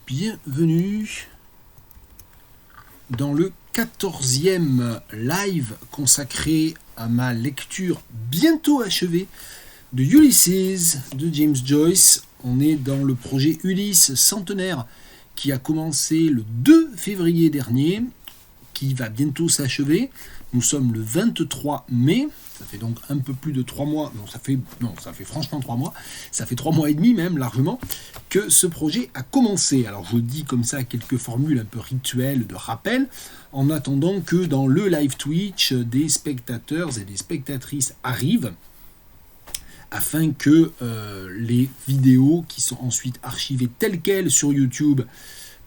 bienvenue dans le 14e live consacré à ma lecture bientôt achevée de Ulysses de James Joyce. On est dans le projet Ulysse centenaire qui a commencé le 2 février dernier, qui va bientôt s'achever. Nous sommes le 23 mai, ça fait donc un peu plus de 3 mois, ça fait franchement 3 mois, ça fait 3 mois et demi même, largement, que ce projet a commencé. Alors je dis comme ça quelques formules un peu rituelles de rappel, en attendant que dans le live Twitch, des spectateurs et des spectatrices arrivent, afin que les vidéos qui sont ensuite archivées telles quelles sur YouTube,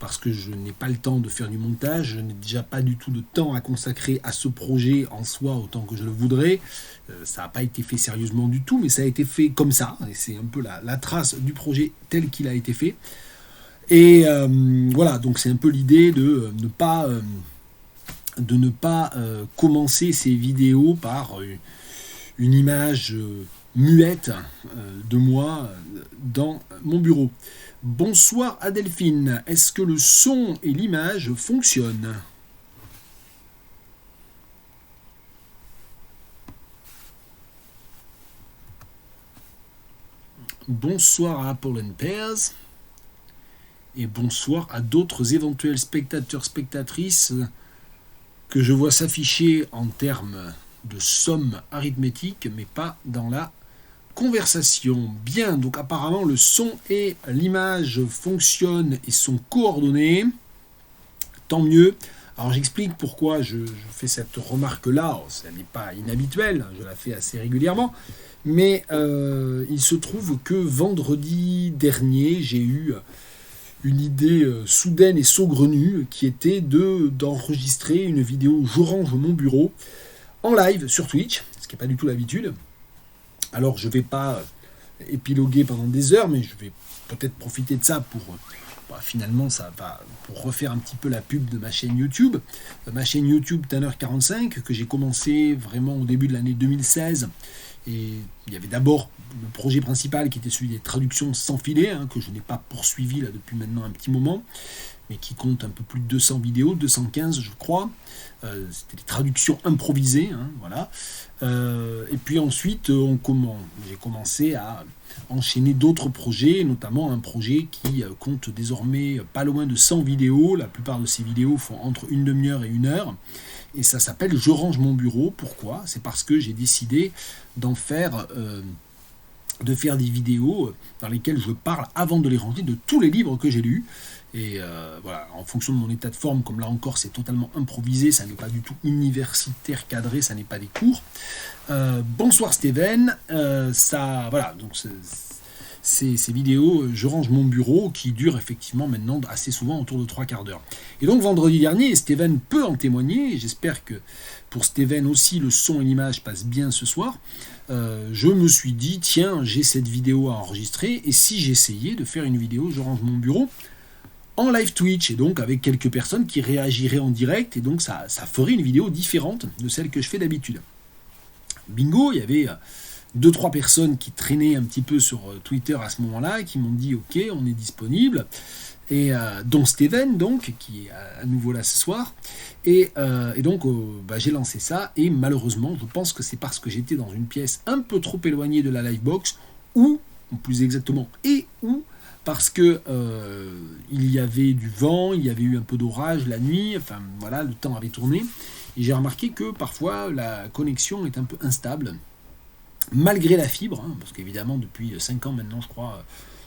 parce que je n'ai pas le temps de faire du montage, je n'ai déjà pas du tout de temps à consacrer à ce projet en soi autant que je le voudrais. Ça n'a pas été fait sérieusement du tout, mais ça a été fait comme ça, et c'est un peu la trace du projet tel qu'il a été fait. Et voilà, donc c'est un peu l'idée de ne pas commencer ces vidéos par une image muette de moi dans mon bureau. Bonsoir Adelphine, est-ce que le son et l'image fonctionnent ? Bonsoir à Apple and Pears et bonsoir à d'autres éventuels spectateurs, spectatrices que je vois s'afficher en termes de somme arithmétique, mais pas dans la conversation. Bien, donc apparemment le son et l'image fonctionnent et sont coordonnés. Tant mieux. Alors j'explique pourquoi je fais cette remarque-là. Ça n'est pas inhabituel, je la fais assez régulièrement. Mais il se trouve que vendredi dernier, j'ai eu une idée soudaine et saugrenue qui était d'enregistrer une vidéo « Je range mon bureau » en live sur Twitch, ce qui n'est pas du tout l'habitude. Alors je ne vais pas épiloguer pendant des heures, mais je vais peut-être profiter de ça pour finalement ça va pour refaire un petit peu la pub de ma chaîne YouTube. Ma chaîne YouTube Tanner45 que j'ai commencé vraiment au début de l'année 2016. Et il y avait d'abord le projet principal qui était celui des traductions sans filet, que je n'ai pas poursuivi là depuis maintenant un petit moment, mais qui compte un peu plus de 200 vidéos, 215 je crois. C'était des traductions improvisées, voilà. Et puis ensuite, j'ai commencé à enchaîner d'autres projets, notamment un projet qui compte désormais pas loin de 100 vidéos. La plupart de ces vidéos font entre une demi-heure et 1 heure. Et ça s'appelle « Je range mon bureau ». Pourquoi ? C'est parce que j'ai décidé de faire des vidéos dans lesquelles je parle, avant de les ranger, de tous les livres que j'ai lus. Et voilà, en fonction de mon état de forme, comme là encore c'est totalement improvisé, ça n'est pas du tout universitaire cadré, ça n'est pas des cours. Bonsoir Steven, voilà, donc ces vidéos, je range mon bureau, qui durent effectivement maintenant assez souvent autour de 3/4 d'heure. Et donc vendredi dernier, Steven peut en témoigner, j'espère que pour Steven aussi le son et l'image passent bien ce soir. Je me suis dit, tiens, j'ai cette vidéo à enregistrer, et si j'essayais de faire une vidéo, je range mon bureau, en live Twitch, et donc avec quelques personnes qui réagiraient en direct, et donc ça ferait une vidéo différente de celle que je fais d'habitude. Bingo, il y avait 2-3 personnes qui traînaient un petit peu sur Twitter à ce moment-là, qui m'ont dit ok, on est disponible, et dont Steven, donc, qui est à nouveau là ce soir, et donc j'ai lancé ça, et malheureusement, je pense que c'est parce que j'étais dans une pièce un peu trop éloignée de la livebox, ou plus exactement, parce que il y avait du vent, il y avait eu un peu d'orage la nuit, enfin voilà, le temps avait tourné, et j'ai remarqué que parfois la connexion est un peu instable, malgré la fibre, parce qu'évidemment depuis 5 ans maintenant je crois,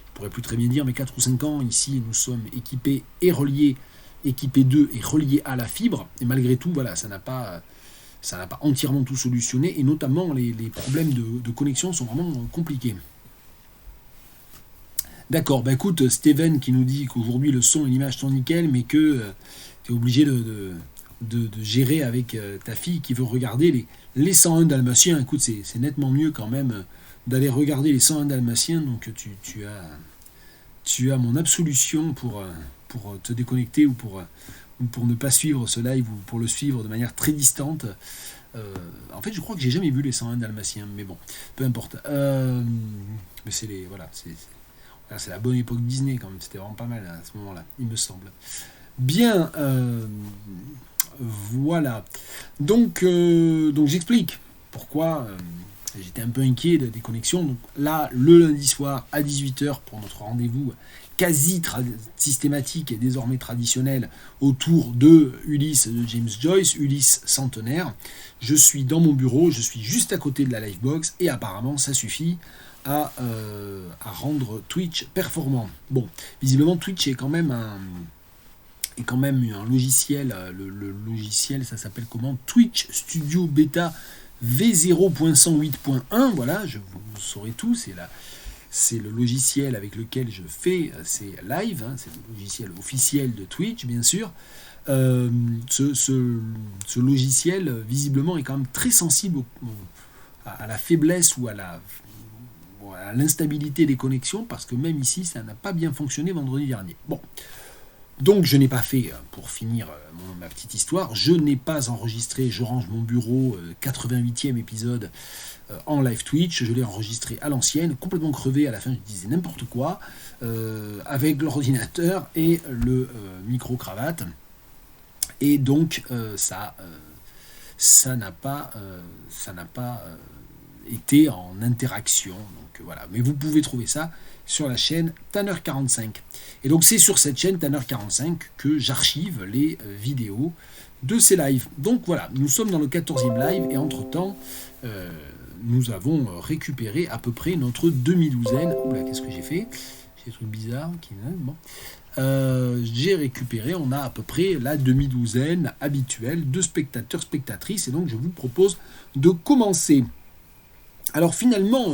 je pourrais plus très bien dire, mais 4 ou 5 ans ici nous sommes équipés 2 et reliés à la fibre, et malgré tout voilà, ça n'a pas entièrement tout solutionné, et notamment les problèmes de connexion sont vraiment compliqués. D'accord, écoute, Steven qui nous dit qu'aujourd'hui le son et l'image sont nickel, mais que tu es obligé de gérer avec ta fille qui veut regarder les 101 Dalmatiens. Écoute, c'est nettement mieux quand même d'aller regarder les 101 Dalmatiens, donc tu as mon absolution pour te déconnecter ou pour ne pas suivre ce live ou pour le suivre de manière très distante. En fait, je crois que j'ai jamais vu les 101 Dalmatiens, mais bon, peu importe. Mais c'est les... Voilà, C'est la bonne époque Disney quand même, c'était vraiment pas mal à ce moment-là, il me semble. Bien, voilà. Donc j'explique pourquoi j'étais un peu inquiet des connexions. Donc là, le lundi soir à 18h pour notre rendez-vous quasi systématique et désormais traditionnel autour de Ulysse de James Joyce, Ulysse centenaire. Je suis dans mon bureau, je suis juste à côté de la Livebox et apparemment ça suffit à rendre Twitch performant. Bon, visiblement Twitch est quand même un logiciel, le logiciel ça s'appelle comment, Twitch Studio Beta V0.108.1, voilà, vous saurez tout, c'est le logiciel avec lequel je fais ces lives, c'est le logiciel officiel de Twitch, bien sûr. Ce logiciel, visiblement, est quand même très sensible à la faiblesse ou à l'instabilité des connexions, parce que même ici, ça n'a pas bien fonctionné vendredi dernier. Bon. Donc je n'ai pas fait, pour finir ma petite histoire, je n'ai pas enregistré Je range mon bureau, 88e épisode en live Twitch, je l'ai enregistré à l'ancienne, complètement crevé, à la fin je disais n'importe quoi, avec l'ordinateur et le micro-cravate, et donc ça n'a pas été en interaction, donc voilà, mais vous pouvez trouver ça sur la chaîne Tanner45. Et donc c'est sur cette chaîne Tanner45 que j'archive les vidéos de ces lives. Donc voilà, nous sommes dans le 14e live et entre-temps, nous avons récupéré à peu près notre demi-douzaine. Oula, qu'est-ce que j'ai fait? J'ai des trucs bizarres. Bon. J'ai récupéré, on a à peu près la demi-douzaine habituelle de spectateurs, spectatrices. Et donc je vous propose de commencer. Alors finalement,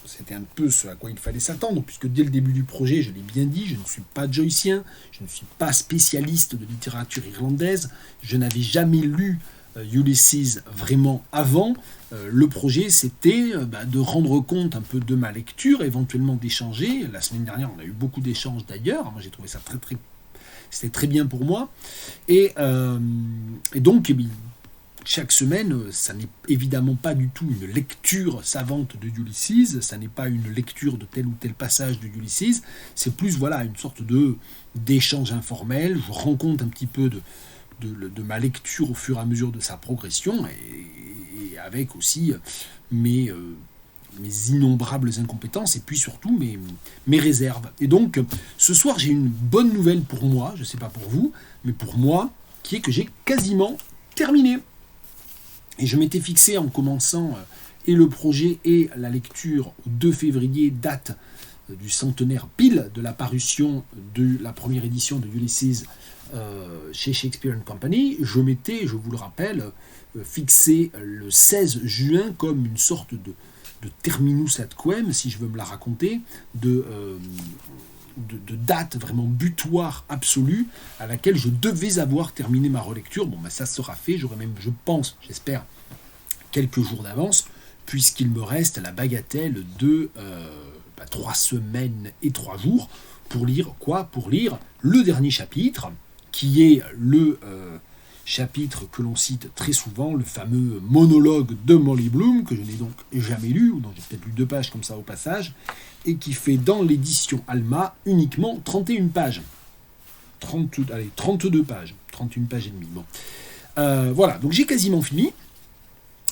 c'était un peu ce à quoi il fallait s'attendre, puisque dès le début du projet, je l'ai bien dit, je ne suis pas joycien, je ne suis pas spécialiste de littérature irlandaise, je n'avais jamais lu Ulysses vraiment avant. Le projet, c'était de rendre compte un peu de ma lecture, éventuellement d'échanger. La semaine dernière, on a eu beaucoup d'échanges d'ailleurs, moi j'ai trouvé ça c'était très bien pour moi. Et donc, chaque semaine, ça n'est évidemment pas du tout une lecture savante de Ulysses, ça n'est pas une lecture de tel ou tel passage de Ulysses, c'est plus voilà une sorte d'échange informel. Je rends compte un petit peu de ma lecture au fur et à mesure de sa progression, et avec aussi mes innombrables incompétences, et puis surtout mes réserves. Et donc, ce soir, j'ai une bonne nouvelle pour moi, je ne sais pas pour vous, mais pour moi, qui est que j'ai quasiment terminé. Et je m'étais fixé en commençant et le projet et la lecture au 2 février, date du centenaire pile de la parution de la première édition de Ulysses chez Shakespeare & Company. Je m'étais, je vous le rappelle, fixé le 16 juin comme une sorte de terminus ad quem, si je veux me la raconter, de date vraiment butoir absolue à laquelle je devais avoir terminé ma relecture. Bon, ça sera fait, j'aurai même, je pense, j'espère, quelques jours d'avance, puisqu'il me reste la bagatelle de 3 semaines et 3 jours pour lire quoi? Pour lire le dernier chapitre, qui est le chapitre que l'on cite très souvent, le fameux monologue de Molly Bloom, que je n'ai donc jamais lu, ou dont j'ai peut-être lu 2 pages comme ça au passage, et qui fait dans l'édition Alma uniquement 31 pages. 32 pages. 31 pages et demie. Bon. Voilà, donc j'ai quasiment fini.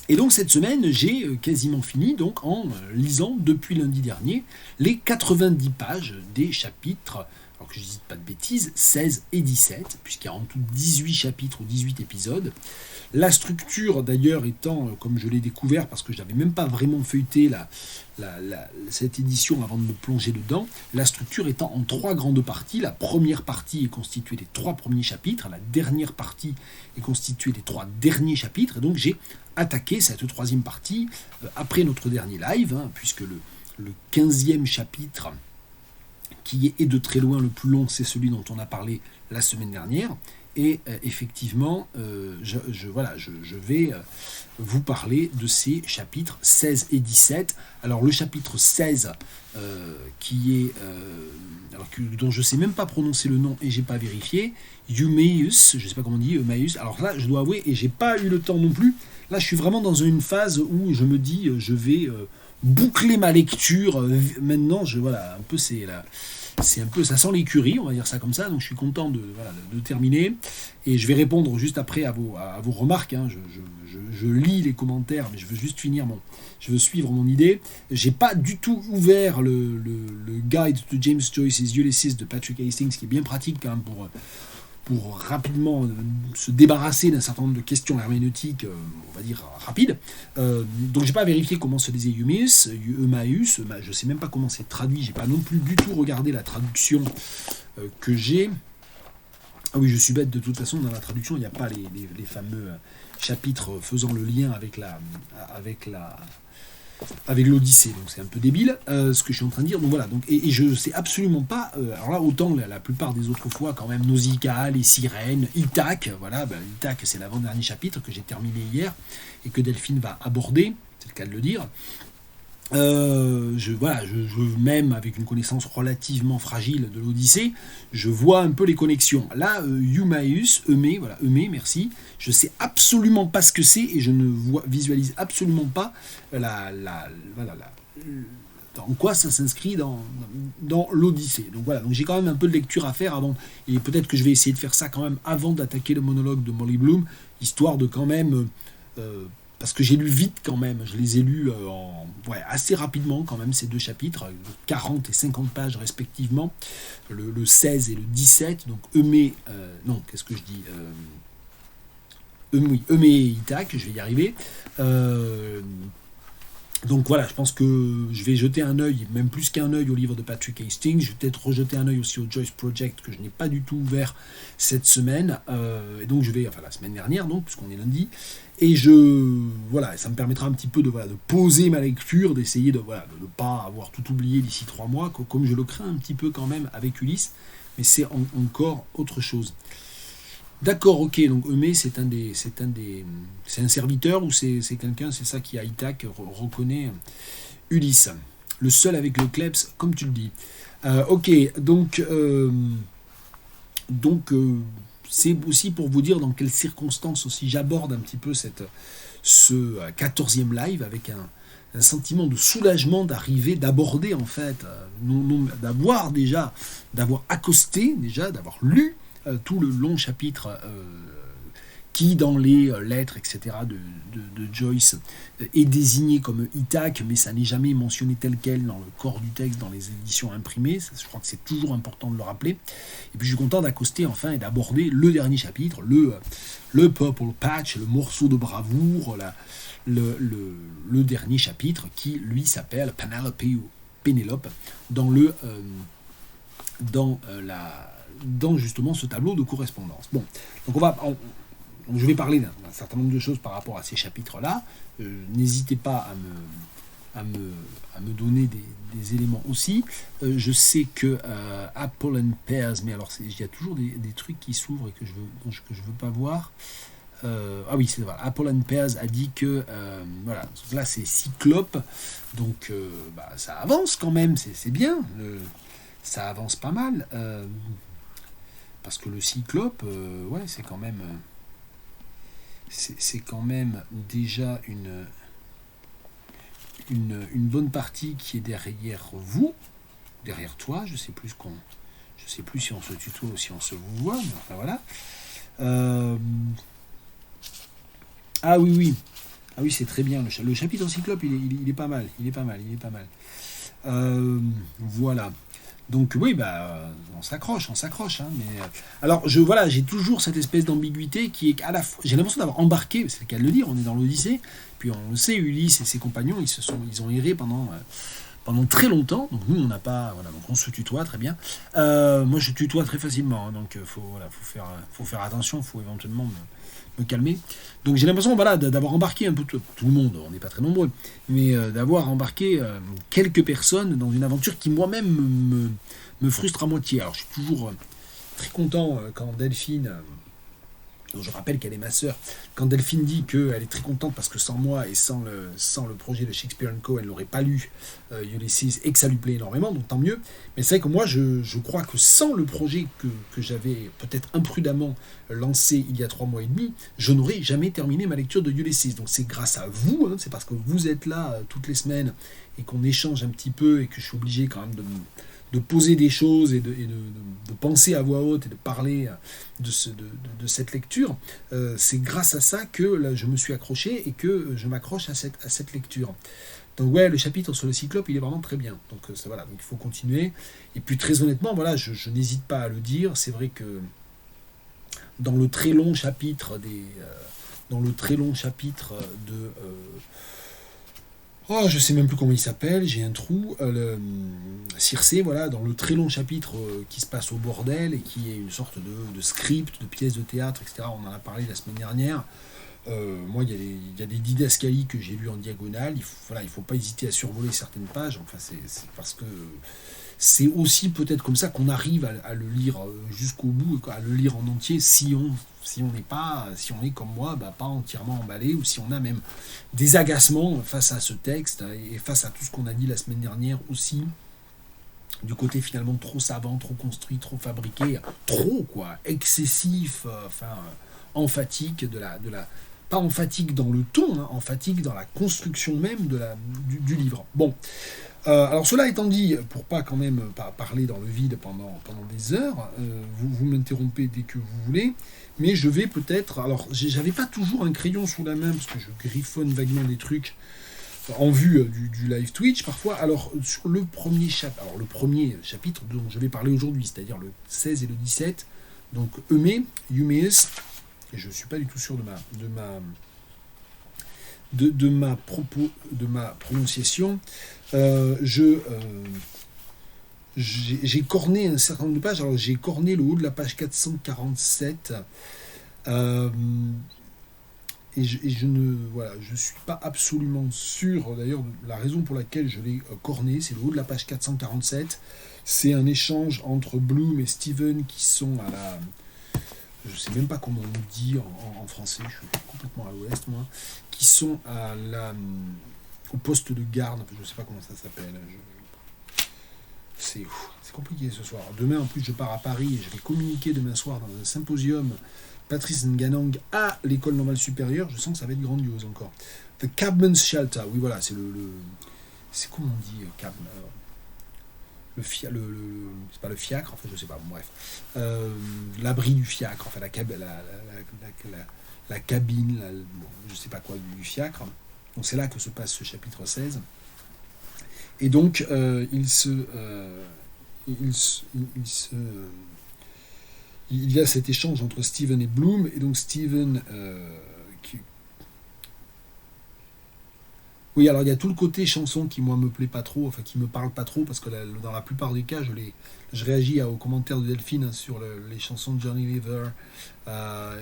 Et donc cette semaine, j'ai quasiment fini donc en lisant depuis lundi dernier les 90 pages des chapitres, alors que je ne dis pas de bêtises, 16 et 17, puisqu'il y a en tout 18 chapitres ou 18 épisodes. La structure d'ailleurs étant, comme je l'ai découvert, parce que je n'avais même pas vraiment feuilleté cette édition avant de me plonger dedans, la structure étant en 3 grandes parties. La première partie est constituée des 3 premiers chapitres, la dernière partie est constituée des 3 derniers chapitres, et donc j'ai attaqué cette 3e partie après notre dernier live, puisque le 15e chapitre, qui est de très loin le plus long, c'est celui dont on a parlé la semaine dernière. Et effectivement, je vais vous parler de ces chapitres 16 et 17. Alors le chapitre 16, qui est, dont je ne sais même pas prononcer le nom et je n'ai pas vérifié, Eumaeus, je ne sais pas comment on dit, Eumaeus. Alors là, je dois avouer, et je n'ai pas eu le temps non plus, là je suis vraiment dans une phase où je me dis, je vais boucler ma lecture. Maintenant, voilà, un peu c'est un peu, ça sent l'écurie, on va dire ça comme ça. Donc je suis content de terminer. Et je vais répondre juste après à vos remarques. Hein. Je lis les commentaires, mais je veux juste je veux suivre mon idée. J'ai pas du tout ouvert le guide to James Joyce's Ulysses de Patrick Hastings, qui est bien pratique quand même pour rapidement se débarrasser d'un certain nombre de questions herméneutiques, on va dire rapides. Donc j'ai pas vérifié comment se disait Eumaeus, je sais même pas comment c'est traduit, j'ai pas non plus du tout regardé la traduction que j'ai. Ah oui, je suis bête, de toute façon, dans la traduction, il n'y a pas les fameux chapitres faisant le lien avec l'Odyssée, donc c'est un peu débile ce que je suis en train de dire. Donc voilà, et je sais absolument pas. Alors là, autant la plupart des autres fois, quand même, Nausicaa, les sirènes, Ithaque, voilà, Ithaque, c'est l'avant-dernier chapitre que j'ai terminé hier et que Delphine va aborder, c'est le cas de le dire. Même avec une connaissance relativement fragile de l'Odyssée, je vois un peu les connexions. Là, Eumée, merci. Je sais absolument pas ce que c'est et je ne visualise absolument pas en quoi ça s'inscrit dans l'Odyssée. Donc voilà, donc j'ai quand même un peu de lecture à faire avant, et peut-être que je vais essayer de faire ça quand même avant d'attaquer le monologue de Molly Bloom, histoire de quand même parce que j'ai lu vite quand même, je les ai lus assez rapidement quand même, ces deux chapitres, 40 et 50 pages respectivement, le 16 et le 17, donc Eumée et Ithaque, je vais y arriver. Donc voilà, je pense que je vais jeter un œil, même plus qu'un œil au livre de Patrick Hastings. Je vais peut-être rejeter un œil aussi au Joyce Project que je n'ai pas du tout ouvert cette semaine. Et donc la semaine dernière, donc, puisqu'on est lundi. Et ça me permettra un petit peu de poser ma lecture, d'essayer de ne pas avoir tout oublié d'ici 3 mois, comme je le crains un petit peu quand même avec Ulysse. Mais c'est encore autre chose. D'accord, ok, donc Eumée, c'est un serviteur ou c'est quelqu'un, c'est ça qui à Ithaque reconnaît Ulysse, le seul avec le Klebs, comme tu le dis. Ok, donc c'est aussi pour vous dire dans quelles circonstances aussi j'aborde un petit peu ce 14e live avec un sentiment de soulagement d'aborder en fait, d'avoir accosté déjà, d'avoir lu tout le long chapitre qui, dans les lettres, etc., de Joyce, est désigné comme Ithaque, mais ça n'est jamais mentionné tel quel dans le corps du texte, dans les éditions imprimées. Je crois que c'est toujours important de le rappeler. Et puis je suis content d'accoster enfin et d'aborder le dernier chapitre, le Purple Patch, le morceau de bravoure, le dernier chapitre qui, lui, s'appelle Pénélope, dans justement ce tableau de correspondance. Bon, donc je vais parler d'un certain nombre de choses par rapport à ces chapitres-là. N'hésitez pas à me donner des éléments aussi. Je sais que Apple and Pears, mais alors il y a toujours des trucs qui s'ouvrent et que je veux pas voir. Ah oui, c'est vrai. Apple and Pears a dit que là c'est Cyclope, donc ça avance quand même, c'est bien. Ça avance pas mal. Parce que le Cyclope, c'est quand même... C'est quand même déjà une bonne partie qui est derrière vous, derrière toi. Je sais plus si on se tutoie ou si on se vous voit, mais enfin voilà. Ah oui, c'est très bien. Le chapitre en Cyclope, il est pas mal. Voilà. Donc oui, on s'accroche, hein, mais alors j'ai toujours cette espèce d'ambiguïté qui est à la fois, j'ai l'impression d'avoir embarqué, c'est le cas de le dire, on est dans l'Odyssée, puis on le sait, Ulysse et ses compagnons, ils ont erré pendant très longtemps, donc nous on n'a pas, donc on se tutoie très bien. Moi je tutoie très facilement, hein, donc faut faire attention, faut éventuellement me calmer. Donc j'ai l'impression d'avoir embarqué un peu tout le monde, on n'est pas très nombreux, mais d'avoir embarqué quelques personnes dans une aventure qui moi-même me frustre à moitié. Alors je suis toujours très content quand Delphine Donc je rappelle qu'elle est ma sœur. Quand Delphine dit qu'elle est très contente parce que sans moi et sans le projet de Shakespeare & Co, elle n'aurait pas lu Ulysses et que ça lui plaît énormément, donc tant mieux. Mais c'est vrai que moi, je crois que sans le projet que j'avais peut-être imprudemment lancé il y a 3 mois et demi, je n'aurais jamais terminé ma lecture de Ulysses. Donc c'est grâce à vous, hein, c'est parce que vous êtes là toutes les semaines et qu'on échange un petit peu et que je suis obligé quand même de poser des choses et de penser à voix haute et de parler de cette lecture, c'est grâce à ça que là, je me suis accroché et que je m'accroche à cette lecture. Donc ouais, le chapitre sur le Cyclope, il est vraiment très bien. Donc voilà, donc il faut continuer. Et puis très honnêtement, voilà, je n'hésite pas à le dire. C'est vrai que dans le très long chapitre de oh, je sais même plus comment il s'appelle, j'ai un trou. Circé, voilà, dans le très long chapitre qui se passe au bordel et qui est une sorte de script, de pièce de théâtre, etc. On en a parlé la semaine dernière. Moi, il y a des didascalies que j'ai lues en diagonale. Il faut pas hésiter à survoler certaines pages. Enfin, c'est parce que c'est aussi peut-être comme ça qu'on arrive à le lire jusqu'au bout, à le lire en entier, si on est comme moi, pas entièrement emballé, ou si on a même des agacements face à ce texte et face à tout ce qu'on a dit la semaine dernière aussi, du côté finalement trop savant, trop construit, trop fabriqué, trop quoi, excessif, emphatique pas emphatique dans le ton, hein, emphatique dans la construction même du livre. Bon, alors cela étant dit, pour pas quand même parler dans le vide pendant des heures, vous m'interrompez dès que vous voulez, mais je vais peut-être, alors j'avais pas toujours un crayon sous la main parce que je griffonne vaguement des trucs en vue du live Twitch parfois. Alors sur le premier chapitre dont je vais parler aujourd'hui, c'est-à-dire le 16 et le 17, donc Eumaeus, et je ne suis pas du tout sûr de ma prononciation. J'ai corné un certain nombre de pages. Alors j'ai corné le haut de la page 447. Et je suis pas absolument sûr. D'ailleurs, la raison pour laquelle je l'ai corné, c'est le haut de la page 447. C'est un échange entre Bloom et Steven qui sont à la... Je sais même pas comment on dit en français, je suis complètement à l'ouest, moi, qui sont au poste de garde, je sais pas comment ça s'appelle. C'est compliqué ce soir. Demain, en plus, je pars à Paris et je vais communiquer demain soir dans un symposium Patrice Nganang à l'école normale supérieure. Je sens que ça va être grandiose encore. The Cabman's Shelter, oui, voilà, c'est c'est comment on dit, cabman. C'est pas le fiacre, enfin je sais pas, bon, bref. L'abri du fiacre, enfin la cabine, je sais pas quoi du fiacre. Donc c'est là que se passe ce chapitre 16. Et donc il y a cet échange entre Steven et Bloom, et donc Steven Oui, alors il y a tout le côté chanson qui, moi, me plaît pas trop, enfin qui me parle pas trop, parce que dans la plupart des cas, je réagis aux commentaires de Delphine sur les chansons de Johnny Weaver,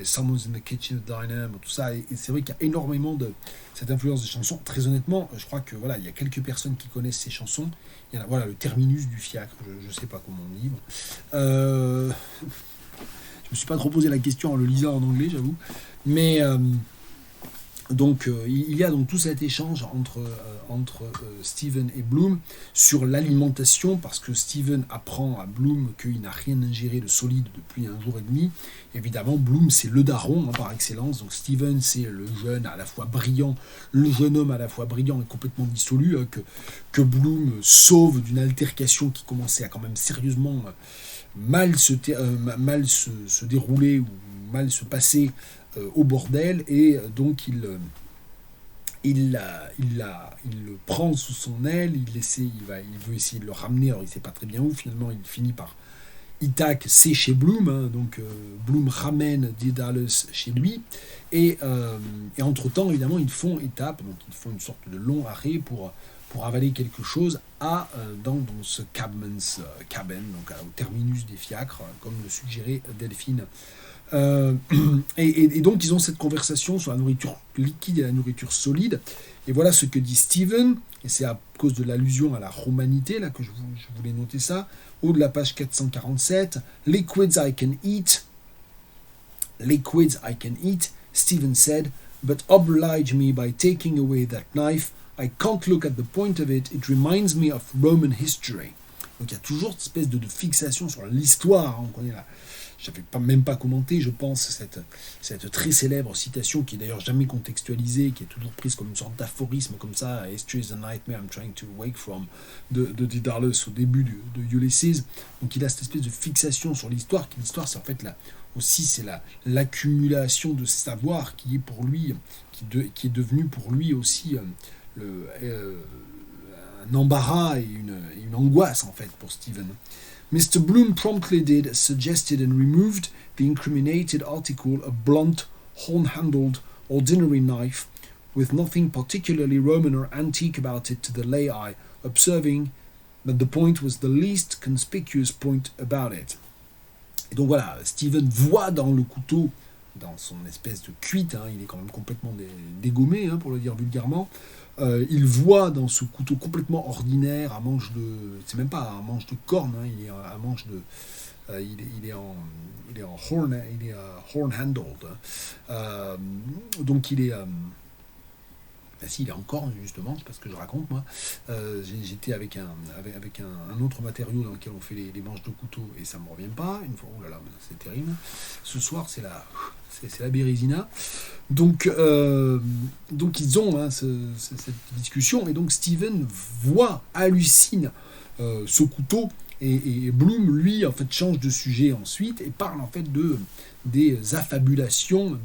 Someone's in the Kitchen of Dynam, tout ça, et c'est vrai qu'il y a énormément de cette influence des chansons. Très honnêtement, je crois que voilà, il y a quelques personnes qui connaissent ces chansons. Il y en a, voilà, le terminus du fiacre, je sais pas comment on livre. Je me suis pas trop posé la question en le lisant en anglais, j'avoue, mais donc il y a donc tout cet échange entre Steven et Bloom sur l'alimentation, parce que Steven apprend à Bloom qu'il n'a rien ingéré de solide depuis 1 jour et demi. Évidemment, Bloom, c'est le daron par excellence. Donc Steven, c'est le jeune à la fois brillant, le jeune homme à la fois brillant et complètement dissolu, que Bloom sauve d'une altercation qui commençait à quand même sérieusement mal se dérouler ou mal se passer au bordel, et donc il le prend sous son aile, il veut essayer de le ramener, alors il ne sait pas très bien où, finalement il finit par Ithac, c'est chez Bloom, hein, donc Bloom ramène Daedalus chez lui, et entre-temps, évidemment, ils font étape, donc ils font une sorte de long arrêt pour avaler quelque chose dans ce cabman's cabin, donc au terminus des fiacres, comme le suggérait Delphine. Et donc ils ont cette conversation sur la nourriture liquide et la nourriture solide, et voilà ce que dit Steven, et c'est à cause de l'allusion à la romanité là que je voulais noter ça, au de la page 447, Liquids I can eat, liquids I can eat, Stephen said, but oblige me by taking away that knife. I can't look at the point of it. It reminds me of Roman history. Donc il y a toujours cette espèce de fixation sur l'histoire. On connaît j'avais même pas commenté, je pense, cette très célèbre citation qui est d'ailleurs jamais contextualisée, qui est toujours prise comme une sorte d'aphorisme comme ça, History is a nightmare I'm trying to wake from, de Daedalus au début de Ulysses. Donc il a cette espèce de fixation sur l'histoire, qui l'histoire c'est en fait c'est l'accumulation de savoir qui est pour lui, qui est devenu pour lui aussi un embarras et une angoisse en fait pour Stephen. Mr. Bloom promptly did as suggested and removed the incriminated article, a blunt, horn-handled, ordinary knife, with nothing particularly Roman or antique about it to the lay eye, observing that the point was the least conspicuous point about it. Et donc voilà, Stephen voit dans le couteau, dans son espèce de cuite, il est quand même complètement dégommé, pour le dire vulgairement, il voit dans ce couteau complètement ordinaire, à manche de, c'est même pas un manche de corne, il est à manche de, il est en horn handled, donc il est si, il est en corne justement, c'est pas ce que je raconte moi. J'étais avec un autre matériau dans lequel on fait les manches de couteau et ça me revient pas. Une fois, oh là là, c'est terrible. Ce soir c'est la Bérésina. Donc ils ont cette discussion et donc Stephen hallucine ce couteau et Bloom lui en fait change de sujet ensuite et parle en fait des affabulations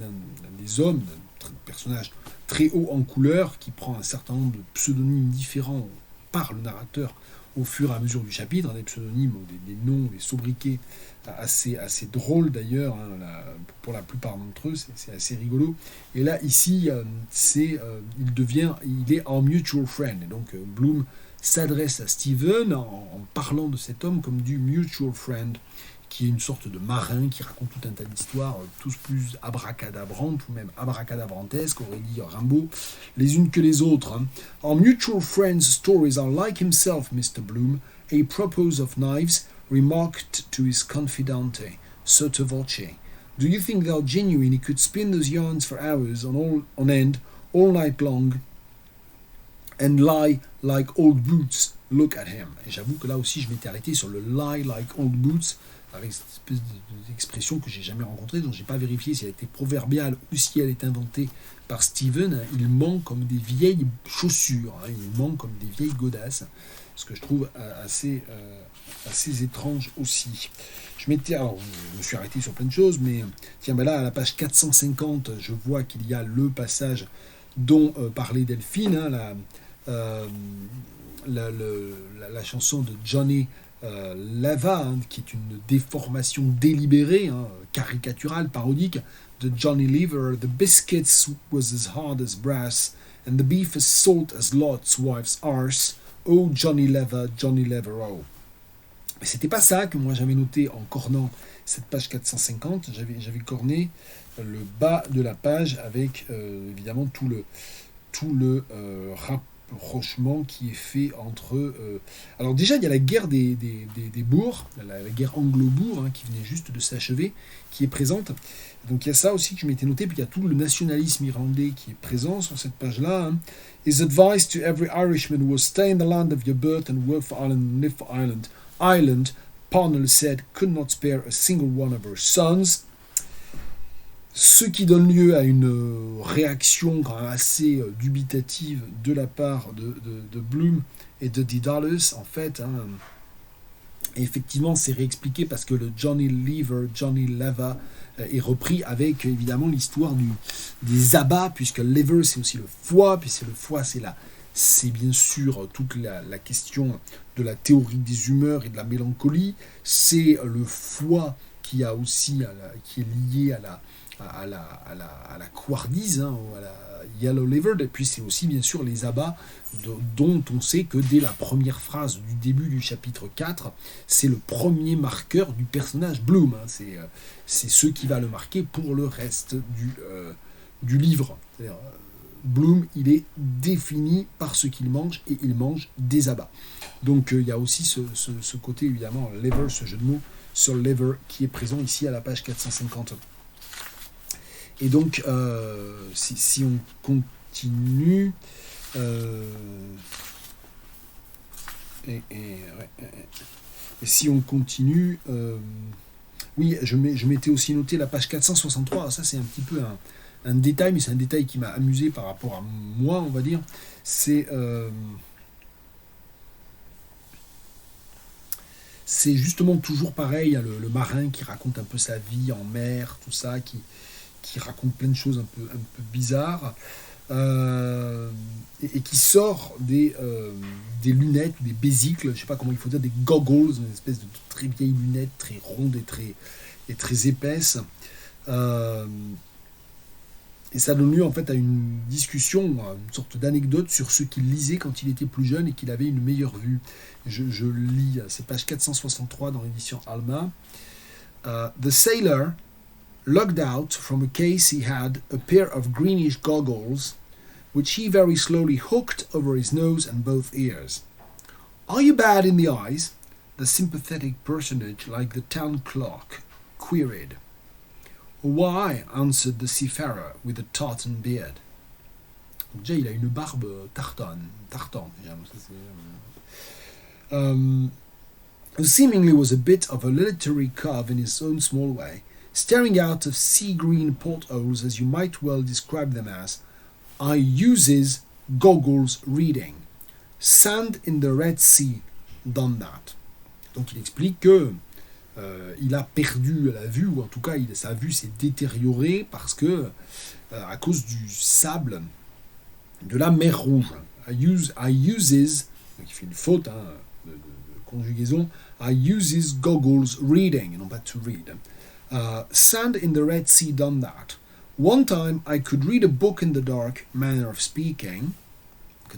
des hommes, d'un personnage très haut en couleur, qui prend un certain nombre de pseudonymes différents par le narrateur au fur et à mesure du chapitre, des pseudonymes, des noms, des sobriquets assez drôles d'ailleurs, pour la plupart d'entre eux, c'est assez rigolo. Et là, ici, il est en mutual friend, et donc Bloom s'adresse à Stephen en parlant de cet homme comme du mutual friend, qui est une sorte de marin qui raconte tout un tas d'histoires, tous plus abracadabrantes ou même abracadabrantesques, aurait dit Rimbaud, les unes que les autres. Our mutual friend's stories are like himself, Mr. Bloom, apropos of knives, remarked to his confidante, sotto voce. Do you think they are genuine? He could spin those yarns for hours on end, all night long, and lie like old boots. Look at him. Et j'avoue que là aussi, je m'étais arrêté sur le lie like old boots, avec cette espèce d'expression que j'ai jamais rencontrée, dont j'ai pas vérifié si elle était proverbiale ou si elle est inventée par Stephen. Il ment comme des vieilles chaussures, il ment comme des vieilles godasses, ce que je trouve assez étrange aussi. Je me suis arrêté sur plein de choses, mais tiens, là, à la page 450, je vois qu'il y a le passage dont parlait Delphine, la chanson de Johnny Lava, qui est une déformation délibérée, caricaturale, parodique, de Johnny Lever. The biscuits was as hard as brass, and the beef as salt as Lot's wife's arse. Oh, Johnny Lever, oh. Mais c'était pas ça que moi j'avais noté en cornant cette page 450. J'avais corné le bas de la page avec évidemment tout le rapprochement qui est fait entre... Alors déjà, il y a la guerre des bourgs, la guerre anglo-bourg, qui venait juste de s'achever, qui est présente. Donc il y a ça aussi que je m'étais noté, puis il y a tout le nationalisme irlandais qui est présent sur cette page-là. His advice to every Irishman was stay in the land of your birth and work for Ireland and live for Ireland. Ireland, Parnell said, could not spare a single one of her sons. Ce qui donne lieu à une réaction quand même assez dubitative de la part de Bloom et de Daedalus, en fait. Et effectivement, c'est réexpliqué parce que le Johnny Lava est repris avec évidemment l'histoire des abats, puisque lever c'est aussi le foie, puisque le foie c'est bien sûr toute la question de la théorie des humeurs et de la mélancolie. C'est le foie qui est lié à la couardise, à la yellow livered, et puis c'est aussi bien sûr les abats dont on sait que dès la première phrase du début du chapitre 4, c'est le premier marqueur du personnage Bloom, c'est ce qui va le marquer pour le reste du livre. C'est-à-dire, Bloom, il est défini par ce qu'il mange, et il mange des abats. Donc il y a aussi ce côté évidemment lever, ce jeu de mots sur lever qui est présent ici à la page 450. Et donc, si on continue... Et si on continue... oui, je m'étais aussi noté la page 463. Ça, c'est un petit peu un détail, mais c'est un détail qui m'a amusé par rapport à moi, on va dire. C'est justement toujours pareil, hein, le marin qui raconte un peu sa vie en mer, tout ça, qui raconte plein de choses un peu bizarres, et qui sort des lunettes ou des bésicles, je ne sais pas comment il faut dire, des goggles, une espèce de très vieilles lunettes, très rondes et très épaisses. Euh, et ça donne lieu en fait à une discussion, à une sorte d'anecdote sur ce qu'il lisait quand il était plus jeune et qu'il avait une meilleure vue. Je lis, c'est page 463 dans l'édition Alma. The sailor lugged out from a case he had a pair of greenish goggles, which he very slowly hooked over his nose and both ears. Are you bad in the eyes? The sympathetic personage, like the town clerk, queried. Why? Answered the seafarer with a tartan beard. Donc déjà, il a une barbe tartane. Who seemingly was a bit of a literary cove in his own small way, staring out of sea-green portholes as you might well describe them as, I uses goggles reading. Sand in the Red Sea done that. Donc il explique que il a perdu la vue, ou en tout cas sa vue s'est détériorée parce que à cause du sable de la mer Rouge. I uses, donc il fait une faute de conjugaison, I uses goggles reading, non pas to read. Sand in the Red Sea done that. One time I could read a book in the dark, manner of speaking.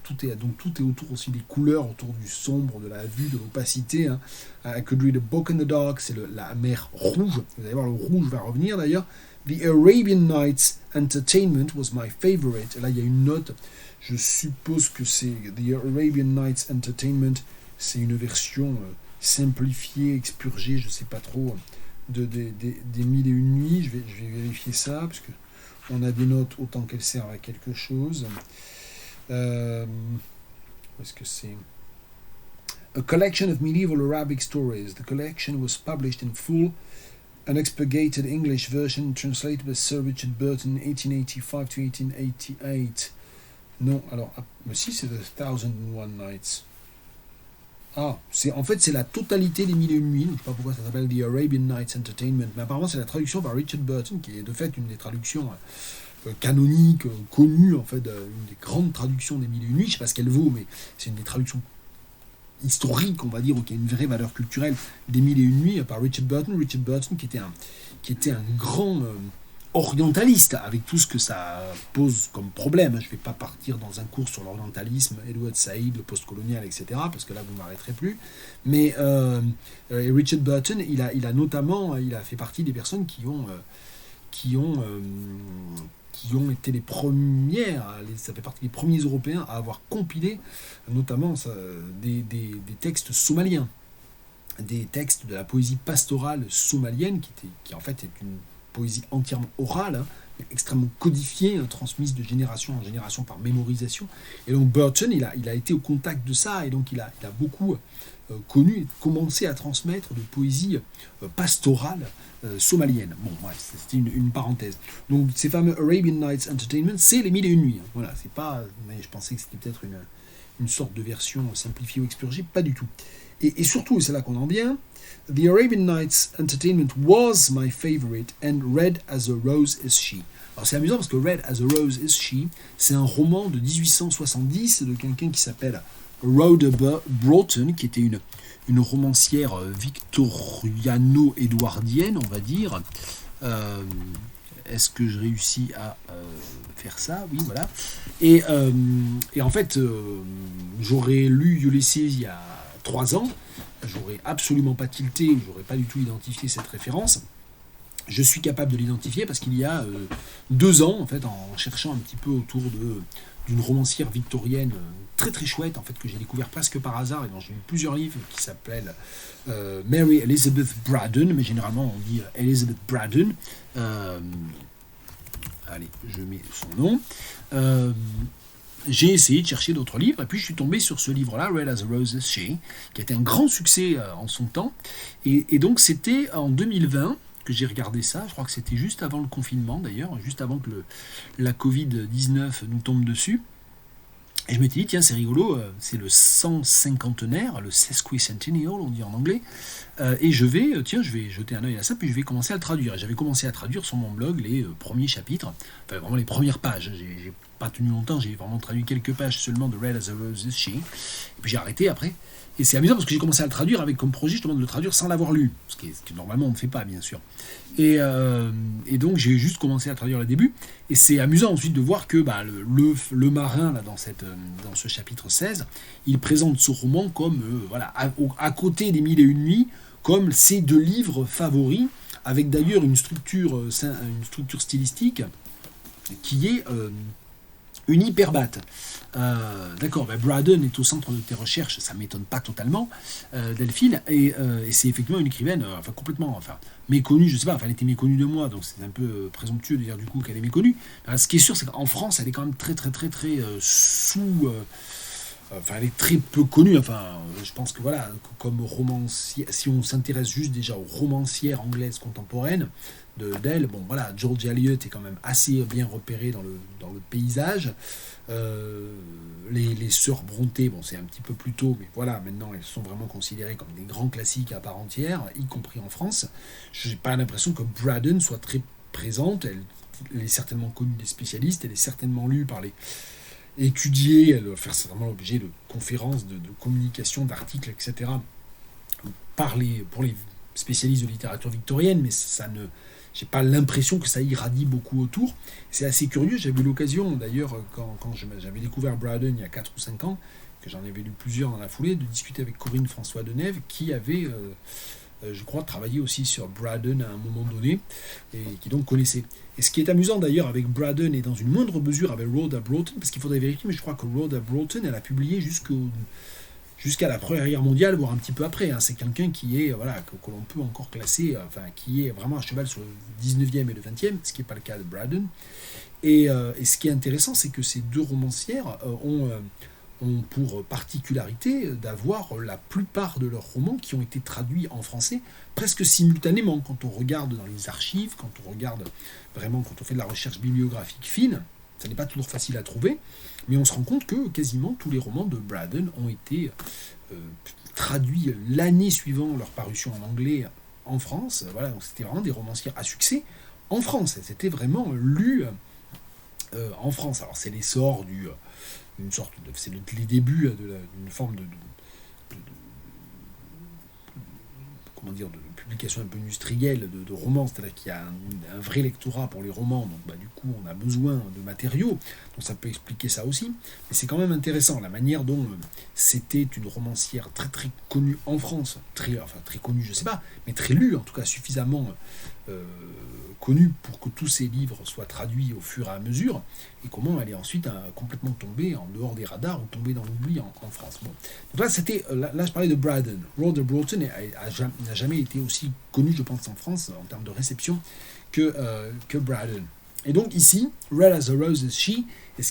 Tout est autour aussi des couleurs, autour du sombre, de la vue, de l'opacité. Hein. I could read a book in the dark, c'est la mer rouge. Vous allez voir, le rouge va revenir d'ailleurs. The Arabian Nights Entertainment was my favorite. Et là, il y a une note. Je suppose que c'est The Arabian Nights Entertainment. C'est une version simplifiée, expurgée, je ne sais pas trop, des Mille et une nuits. Je vais vérifier ça, parce que on a des notes autant qu'elles servent à quelque chose. Où est-ce que c'est? A collection of medieval Arabic stories. The collection was published in full, an expurgated English version translated by Sir Richard Burton, 1885 to 1888. Non, alors, mais si, c'est The Thousand and One Nights. Ah, en fait, c'est la totalité des Mille et une nuits. Je ne sais pas pourquoi ça s'appelle The Arabian Nights Entertainment, mais apparemment, c'est la traduction par Richard Burton, qui est de fait une des traductions canonique, connue, en fait, une des grandes traductions des Mille et une nuits. Je ne sais pas ce qu'elle vaut, mais c'est une des traductions historiques, on va dire, ou qui a une vraie valeur culturelle des Mille et une nuits, par Richard Burton. Richard Burton, qui était un grand orientaliste, avec tout ce que ça pose comme problème. Je ne vais pas partir dans un cours sur l'orientalisme, Edward Said, le postcolonial, etc., parce que là, vous ne m'arrêterez plus. Mais Richard Burton, il a notamment, il a fait partie des personnes qui ont été les premières, ça fait partie des premiers Européens à avoir compilé notamment des textes somaliens, des textes de la poésie pastorale somalienne, qui en fait est une poésie entièrement orale, extrêmement codifiée, transmise de génération en génération par mémorisation. Et donc Burton, il a été au contact de ça, et donc il a beaucoup connu et commencé à transmettre de poésie pastorale somalienne. Bon, bref, c'était une parenthèse. Donc ces fameux Arabian Nights Entertainment, c'est les Mille et une nuits. Voilà, c'est pas, mais je pensais que c'était peut-être une sorte de version simplifiée ou expurgée, pas du tout. Et surtout, et c'est là qu'on en vient, The Arabian Nights Entertainment was my favorite, and Red as a Rose is She. Alors c'est amusant parce que Red as a Rose is She, c'est un roman de 1870 de quelqu'un qui s'appelle Rhoda Broughton, qui était une romancière victoriano-édouardienne, on va dire. Est-ce que je réussis à faire ça? Oui, voilà. Et en fait, j'aurais lu Ulysses il y a 3 ans, j'aurais absolument pas tilté, j'aurais pas du tout identifié cette référence. Je suis capable de l'identifier parce qu'il y a 2 ans, en fait, en cherchant un petit peu autour d'une romancière victorienne très très chouette, en fait, que j'ai découvert presque par hasard et dont j'ai lu plusieurs livres, qui s'appellent Mary Elizabeth Braddon, mais généralement on dit Elizabeth Braddon. allez, je mets son nom. J'ai essayé de chercher d'autres livres, et puis je suis tombé sur ce livre-là, Red as a Rose is She, qui a été un grand succès en son temps. Et donc c'était en 2020 que j'ai regardé ça, je crois que c'était juste avant le confinement d'ailleurs, juste avant que la Covid-19 nous tombe dessus. Et je m'étais dit, tiens, c'est rigolo, c'est le 150aire, le sesquicentennial, on dit en anglais, et je vais jeter un œil à ça, puis je vais commencer à le traduire. Et j'avais commencé à traduire sur mon blog les premiers chapitres, enfin vraiment les premières pages. J'ai pas tenu longtemps, j'ai vraiment traduit quelques pages seulement de Red as a Rose is She, et puis j'ai arrêté après. Et c'est amusant parce que j'ai commencé à le traduire avec comme projet justement de le traduire sans l'avoir lu, ce que normalement on ne fait pas bien sûr. Et donc j'ai juste commencé à traduire le début, et c'est amusant ensuite de voir que le marin là, dans ce chapitre 16, il présente ce roman comme voilà, à côté des Mille et une nuits, comme ses deux livres favoris, avec d'ailleurs une structure stylistique qui est une hyperbate. D'accord, Braddon est au centre de tes recherches, ça ne m'étonne pas totalement, Delphine, et c'est effectivement une écrivaine complètement méconnue, je sais pas, elle était méconnue de moi, donc c'est un peu présomptueux de dire du coup qu'elle est méconnue. Ce qui est sûr, c'est qu'en France, elle est quand même très sous... elle est très peu connue, je pense que voilà, comme romancière, si on s'intéresse juste déjà aux romancières anglaises contemporaines, d'elle, bon voilà, George Eliot est quand même assez bien repéré dans le paysage. Les sœurs Brontë, bon c'est un petit peu plus tôt, mais voilà, maintenant elles sont vraiment considérées comme des grands classiques à part entière, y compris en France. Je n'ai pas l'impression que Braddon soit très présente, elle est certainement connue des spécialistes, elle est certainement lue par les étudiés, elle va faire certainement l'objet de conférences, de communication, d'articles, etc. pour les spécialistes de littérature victorienne, mais j'ai pas l'impression que ça irradie beaucoup autour. C'est assez curieux, j'avais eu l'occasion d'ailleurs quand j'avais découvert Braddon il y a 4 ou 5 ans, que j'en avais lu plusieurs dans la foulée, de discuter avec Corinne François Denève, qui avait, je crois, travaillé aussi sur Braddon à un moment donné, et qui donc connaissait. Et ce qui est amusant d'ailleurs avec Braddon, et dans une moindre mesure avec Rhoda Broughton, parce qu'il faudrait vérifier, mais je crois que Rhoda Broughton, elle a publié jusqu'à la Première Guerre mondiale, voire un petit peu après. C'est quelqu'un qui est, que l'on peut encore classer, qui est vraiment à cheval sur le 19e et le 20e, ce qui n'est pas le cas de Braddon. Et ce qui est intéressant, c'est que ces deux romancières ont pour particularité d'avoir la plupart de leurs romans qui ont été traduits en français presque simultanément. Quand on regarde dans les archives, quand on fait de la recherche bibliographique fine, ça n'est pas toujours facile à trouver, mais on se rend compte que quasiment tous les romans de Braddon ont été traduits l'année suivant leur parution en anglais en France. Voilà, donc c'était vraiment des romancières à succès en France. C'était vraiment lu en France. Alors c'est l'essor c'est les débuts d'une forme de publication un peu industrielle de romans, c'est-à-dire qu'il y a un vrai lectorat pour les romans, donc du coup on a besoin de matériaux, donc ça peut expliquer ça aussi, mais c'est quand même intéressant la manière dont c'était une romancière très très connue en France, très connue je sais pas, mais très lue, en tout cas suffisamment connue pour que tous ces livres soient traduits au fur et à mesure, et comment elle est ensuite complètement tombée en dehors des radars ou tombée dans l'oubli en France. Bon. Donc là je parlais de Braddon. Rhoda Broughton n'a jamais été aussi connu, je pense, en France en termes de réception que Braddon. Et donc ici, Red as a Rose is She, et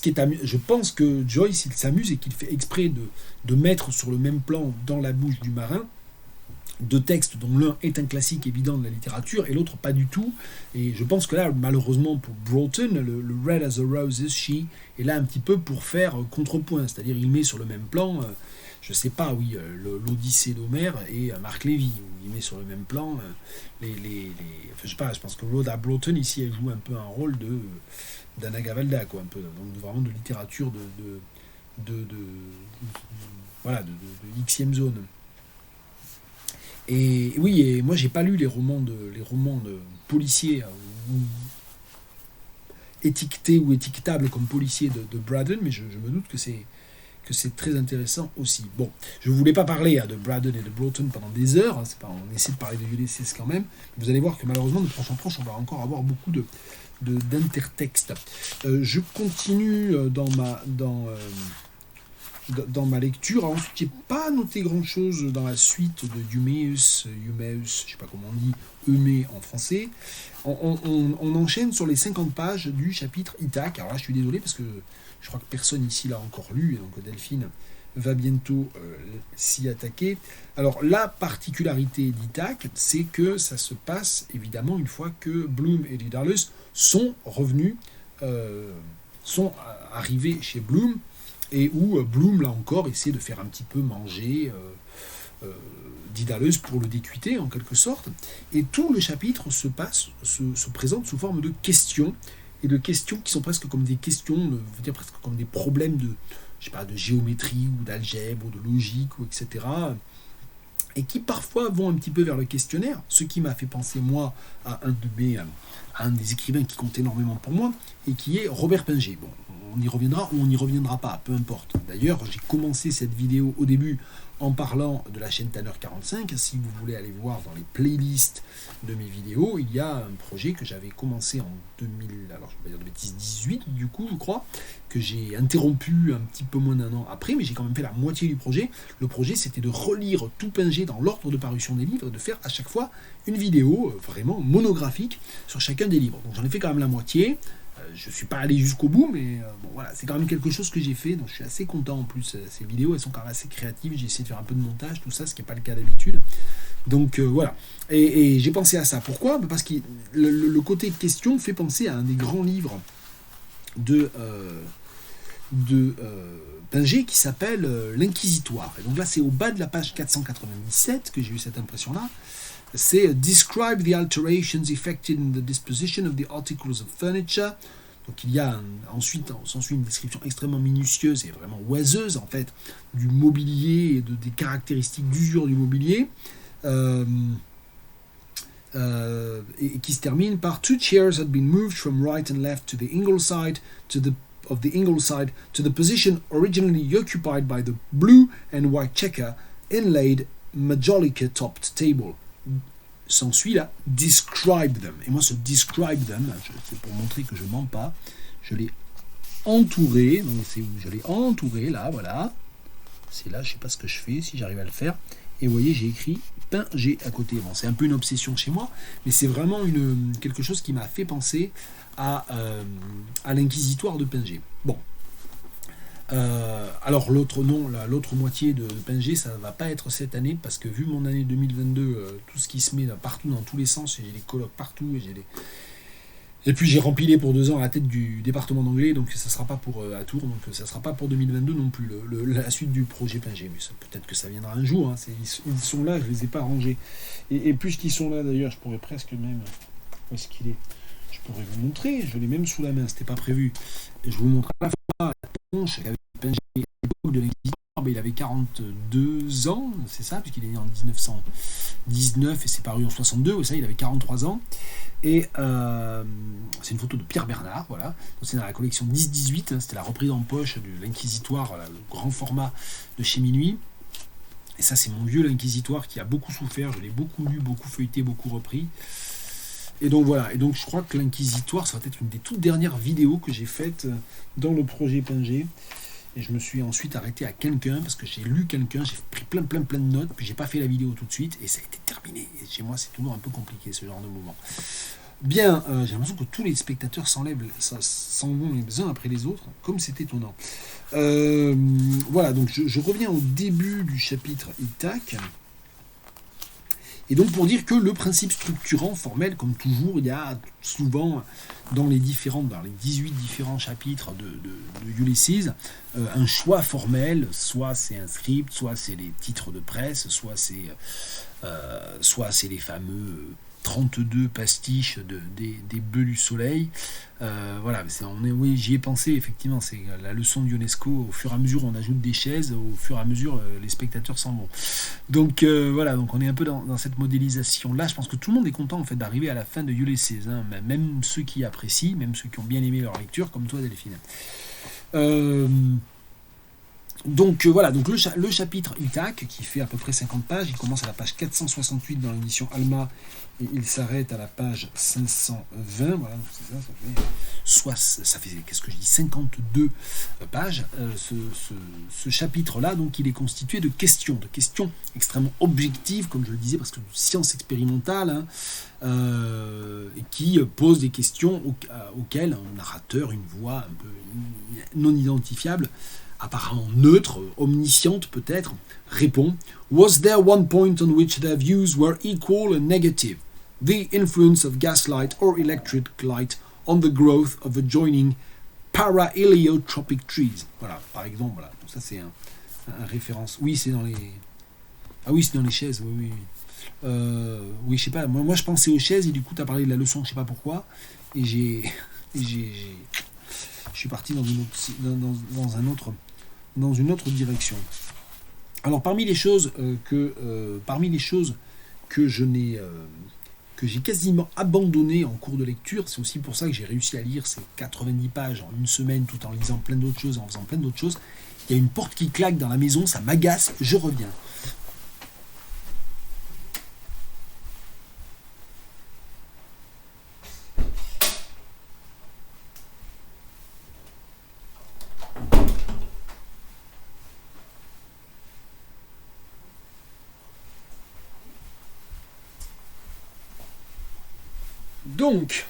je pense que Joyce il s'amuse et qu'il fait exprès de mettre sur le même plan dans la bouche du marin deux textes dont l'un est un classique évident de la littérature et l'autre pas du tout. Et je pense que là, malheureusement pour Broughton, le Red as a Rose is She est là un petit peu pour faire contrepoint, c'est-à-dire il met sur le même plan, je sais pas, oui, l'Odyssée d'Homère et Marc Lévy, il met sur le même plan je sais pas, je pense que Rhoda Broughton ici elle joue un peu un rôle d'Anna Gavalda, quoi, un peu, donc vraiment de littérature de Xème zone. Et oui, et moi j'ai pas lu les romans de policiers étiquetés ou étiquetables comme policiers de Braddon, mais je me doute que c'est très intéressant aussi. Bon, je ne voulais pas parler de Braddon et de Broughton pendant des heures, on essaie de parler de Ulysses quand même, vous allez voir que malheureusement de proche en proche on va encore avoir beaucoup d'intertextes. Je continue dans ma lecture. Alors, ensuite, j'ai pas noté grand-chose dans la suite de Eumaeus, je sais pas comment on dit, Eumée en français. On enchaîne sur les 50 pages du chapitre Ithaque. Alors là, je suis désolé parce que je crois que personne ici l'a encore lu, et donc Delphine va bientôt s'y attaquer. Alors la particularité d'Ithaque, c'est que ça se passe évidemment une fois que Bloom et Daedalus sont revenus, sont arrivés chez Bloom, et où Bloom, là encore, essaie de faire un petit peu manger Daedalus pour le décuiter en quelque sorte. Et tout le chapitre se présente sous forme de questions, et de questions qui sont presque comme des questions, je veux dire presque comme des problèmes de, je sais pas, de géométrie ou d'algèbre ou de logique, ou etc. Et qui parfois vont un petit peu vers le questionnaire, ce qui m'a fait penser moi à un des écrivains qui compte énormément pour moi, et qui est Robert Pinget. Bon, on y reviendra ou on n'y reviendra pas, peu importe. D'ailleurs, j'ai commencé cette vidéo au début en parlant de la chaîne Tanner 45. Si vous voulez aller voir dans les playlists de mes vidéos, il y a un projet que j'avais commencé en 2000, alors je vais pas dire de bêtises, 18 du coup, je crois, que j'ai interrompu un petit peu moins d'un an après, mais j'ai quand même fait la moitié du projet. Le projet, c'était de relire tout Pinget dans l'ordre de parution des livres, et de faire à chaque fois une vidéo vraiment monographique sur chacun des livres. Donc j'en ai fait quand même la moitié. Je ne suis pas allé jusqu'au bout, mais bon, voilà, c'est quand même quelque chose que j'ai fait, donc je suis assez content. En plus, ces vidéos, elles sont quand même assez créatives. J'ai essayé de faire un peu de montage, tout ça, ce qui n'est pas le cas d'habitude. Donc voilà. Et j'ai pensé à ça. Pourquoi ? Parce que le côté question fait penser à un des grands livres de Pinget qui s'appelle L'Inquisitoire. Et donc là, c'est au bas de la page 497 que j'ai eu cette impression-là. C'est Describe the alterations effected in the disposition of the articles of furniture. Donc il y a ensuite s'ensuit une description extrêmement minutieuse et vraiment oiseuse en fait du mobilier et des caractéristiques d'usure du mobilier, et qui se termine par Two chairs had been moved from right and left to the Ingleside of the Ingleside to the position originally occupied by the blue and white checker inlaid majolica topped table. S'ensuit là, describe them. Et moi, ce describe them, c'est pour montrer que je ne mens pas, je l'ai entouré. Donc c'est où je l'ai entouré, là, voilà. C'est là, je ne sais pas ce que je fais, si j'arrive à le faire. Et vous voyez, j'ai écrit Pinget à côté. Bon, c'est un peu une obsession chez moi, mais c'est vraiment quelque chose qui m'a fait penser à l'inquisitoire de Pinget. Bon. Alors l'autre moitié de Pinget, ça ne va pas être cette année, parce que vu mon année 2022, tout ce qui se met partout dans tous les sens, j'ai des colloques partout, et puis j'ai rempilé pour 2 ans à la tête du département d'anglais, donc ça ne sera pas pour à Tours, donc ça ne sera pas pour 2022 non plus, la suite du projet Pinget, mais peut-être que ça viendra un jour, hein, ils sont là, je ne les ai pas rangés, et puisqu'ils sont là d'ailleurs, je pourrais presque même, où est-ce qu'il est ? Je pourrais vous montrer, je l'ai même sous la main, c'était pas prévu, et je vous montre à la fois la tronche avec Pinget à l'époque de l'inquisitoire, il avait 42 ans, c'est ça, puisqu'il est né en 1919 et c'est paru en 62, et ça, il avait 43 ans. Et c'est une photo de Pierre Bernard, voilà. Donc, c'est dans la collection 10-18, hein, c'était la reprise en poche de l'Inquisitoire, voilà, le grand format de chez Minuit. Et ça, c'est mon vieux l'Inquisitoire qui a beaucoup souffert, je l'ai beaucoup lu, beaucoup feuilleté, beaucoup repris. Et donc voilà, et donc je crois que l'Inquisitoire, ça va être une des toutes dernières vidéos que j'ai faites dans le projet Pinget. Et je me suis ensuite arrêté à quelqu'un, parce que j'ai lu quelqu'un, j'ai pris plein de notes, puis j'ai pas fait la vidéo tout de suite, et ça a été terminé. Et chez moi, c'est toujours un peu compliqué, ce genre de moment. Bien, j'ai l'impression que tous les spectateurs s'en vont les uns après les autres, comme c'est étonnant. Voilà, donc je reviens au début du chapitre Ithaque. Et donc pour dire que le principe structurant, formel, comme toujours, il y a souvent dans les 18 différents chapitres de Ulysses, un choix formel, soit c'est un script, soit c'est les titres de presse, soit c'est les fameux 32 pastiches des bœufs du soleil. Voilà, oui, j'y ai pensé, effectivement, c'est la leçon de Ionesco. Au fur et à mesure, on ajoute des chaises, au fur et à mesure, les spectateurs s'en vont. Donc voilà, donc on est un peu dans cette modélisation-là. Je pense que tout le monde est content en fait d'arriver à la fin de Ulysses, hein, même ceux qui apprécient, même ceux qui ont bien aimé leur lecture, comme toi, Delphine. Donc voilà, donc le chapitre Ithac, qui fait à peu près 50 pages, il commence à la page 468 dans l'édition Alma, et il s'arrête à la page 520, voilà, donc c'est ça, ça fait, qu'est-ce que je dis, 52 pages. Ce chapitre-là, donc il est constitué de questions extrêmement objectives, comme je le disais, parce que science expérimentale, hein, qui pose des questions auxquelles un narrateur, une voix un peu non identifiable, apparemment neutre, omnisciente peut-être, répond « Was there one point on which their views were equal and negative? The influence of gaslight or electric light on the growth of adjoining para-heliotropic trees ?» Voilà, par exemple, voilà. Donc ça c'est un référence. Oui, c'est dans les... Ah oui, c'est dans les chaises, oui. Oui, je sais pas, moi je pensais aux chaises et du coup tu as parlé de la leçon, je sais pas pourquoi, et je suis parti dans une autre direction. Alors parmi les choses que j'ai quasiment abandonnées en cours de lecture, c'est aussi pour ça que j'ai réussi à lire ces 90 pages en une semaine tout en lisant plein d'autres choses, en faisant plein d'autres choses. Il y a une porte qui claque dans la maison, ça m'agace, je reviens. Donc,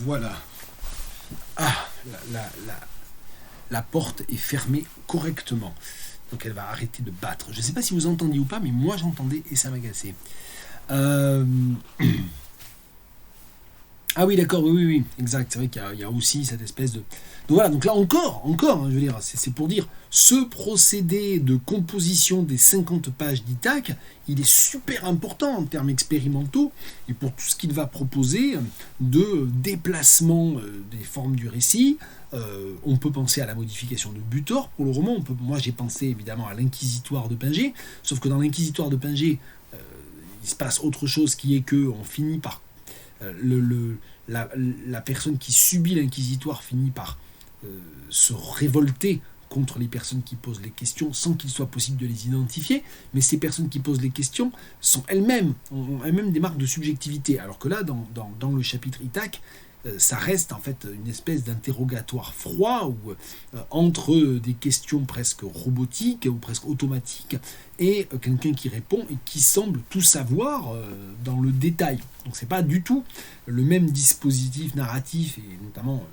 voilà. Ah, la porte est fermée correctement. Donc elle va arrêter de battre. Je ne sais pas si vous entendiez ou pas, mais moi j'entendais et ça m'agaçait. Ah oui, d'accord, oui, exact. C'est vrai qu'il y a aussi cette espèce de... Donc voilà, donc là encore, hein, je veux dire, c'est pour dire, ce procédé de composition des 50 pages d'Ithac, il est super important en termes expérimentaux, et pour tout ce qu'il va proposer de déplacement des formes du récit. On peut penser à la modification de Butor pour le roman. Moi j'ai pensé évidemment à l'Inquisitoire de Pingé, sauf que dans l'Inquisitoire de Pingé, il se passe autre chose qui est qu'on finit par... la personne qui subit l'inquisitoire finit par se révolter contre les personnes qui posent les questions sans qu'il soit possible de les identifier, mais ces personnes qui posent les questions ont elles-mêmes des marques de subjectivité, alors que là, dans le chapitre Ithac, ça reste en fait une espèce d'interrogatoire froid entre des questions presque robotiques ou presque automatiques et quelqu'un qui répond et qui semble tout savoir dans le détail. Donc c'est pas du tout le même dispositif narratif et notamment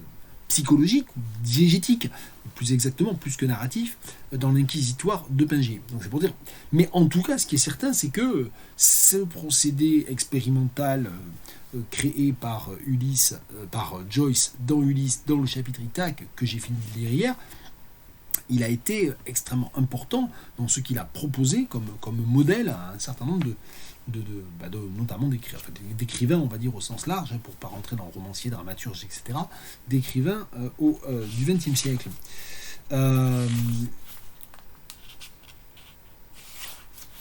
psychologique ou diégétique, plus exactement, plus que narratif, dans l'Inquisitoire de Pingé. Donc c'est pour dire. Mais en tout cas, ce qui est certain, c'est que ce procédé expérimental créé par Ulysse, par Joyce dans Ulysse, dans le chapitre Ithac, que j'ai fini de lire hier, il a été extrêmement important dans ce qu'il a proposé comme modèle à un certain nombre notamment d'écrivains, on va dire au sens large, pour ne pas rentrer dans romancier, dramaturge, etc., d'écrivains du XXe siècle.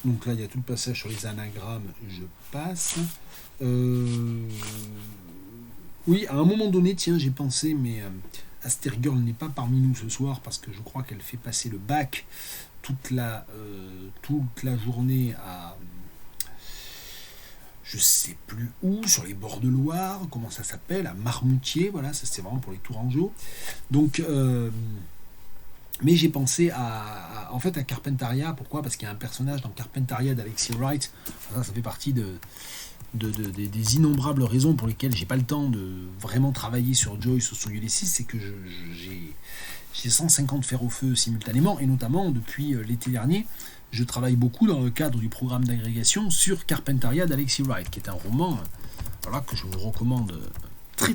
Donc là, il y a tout le passage sur les anagrammes, je passe. Oui, à un moment donné, tiens, j'ai pensé, mais Astergirl n'est pas parmi nous ce soir parce que je crois qu'elle fait passer le bac toute la journée à... je sais plus où, sur les bords de Loire, comment ça s'appelle, à Marmoutier, voilà, ça c'est vraiment pour les Tourangeaux. Donc, mais j'ai pensé en fait à Carpentaria. Pourquoi ? Parce qu'il y a un personnage dans Carpentaria d'Alexis Wright, ça fait partie des innombrables raisons pour lesquelles j'ai pas le temps de vraiment travailler sur Joyce ou sur Ulysses, c'est que j'ai 150 fers au feu simultanément, et notamment depuis l'été dernier, je travaille beaucoup dans le cadre du programme d'agrégation sur Carpentaria d'Alexis Wright, qui est un roman que je vous recommande très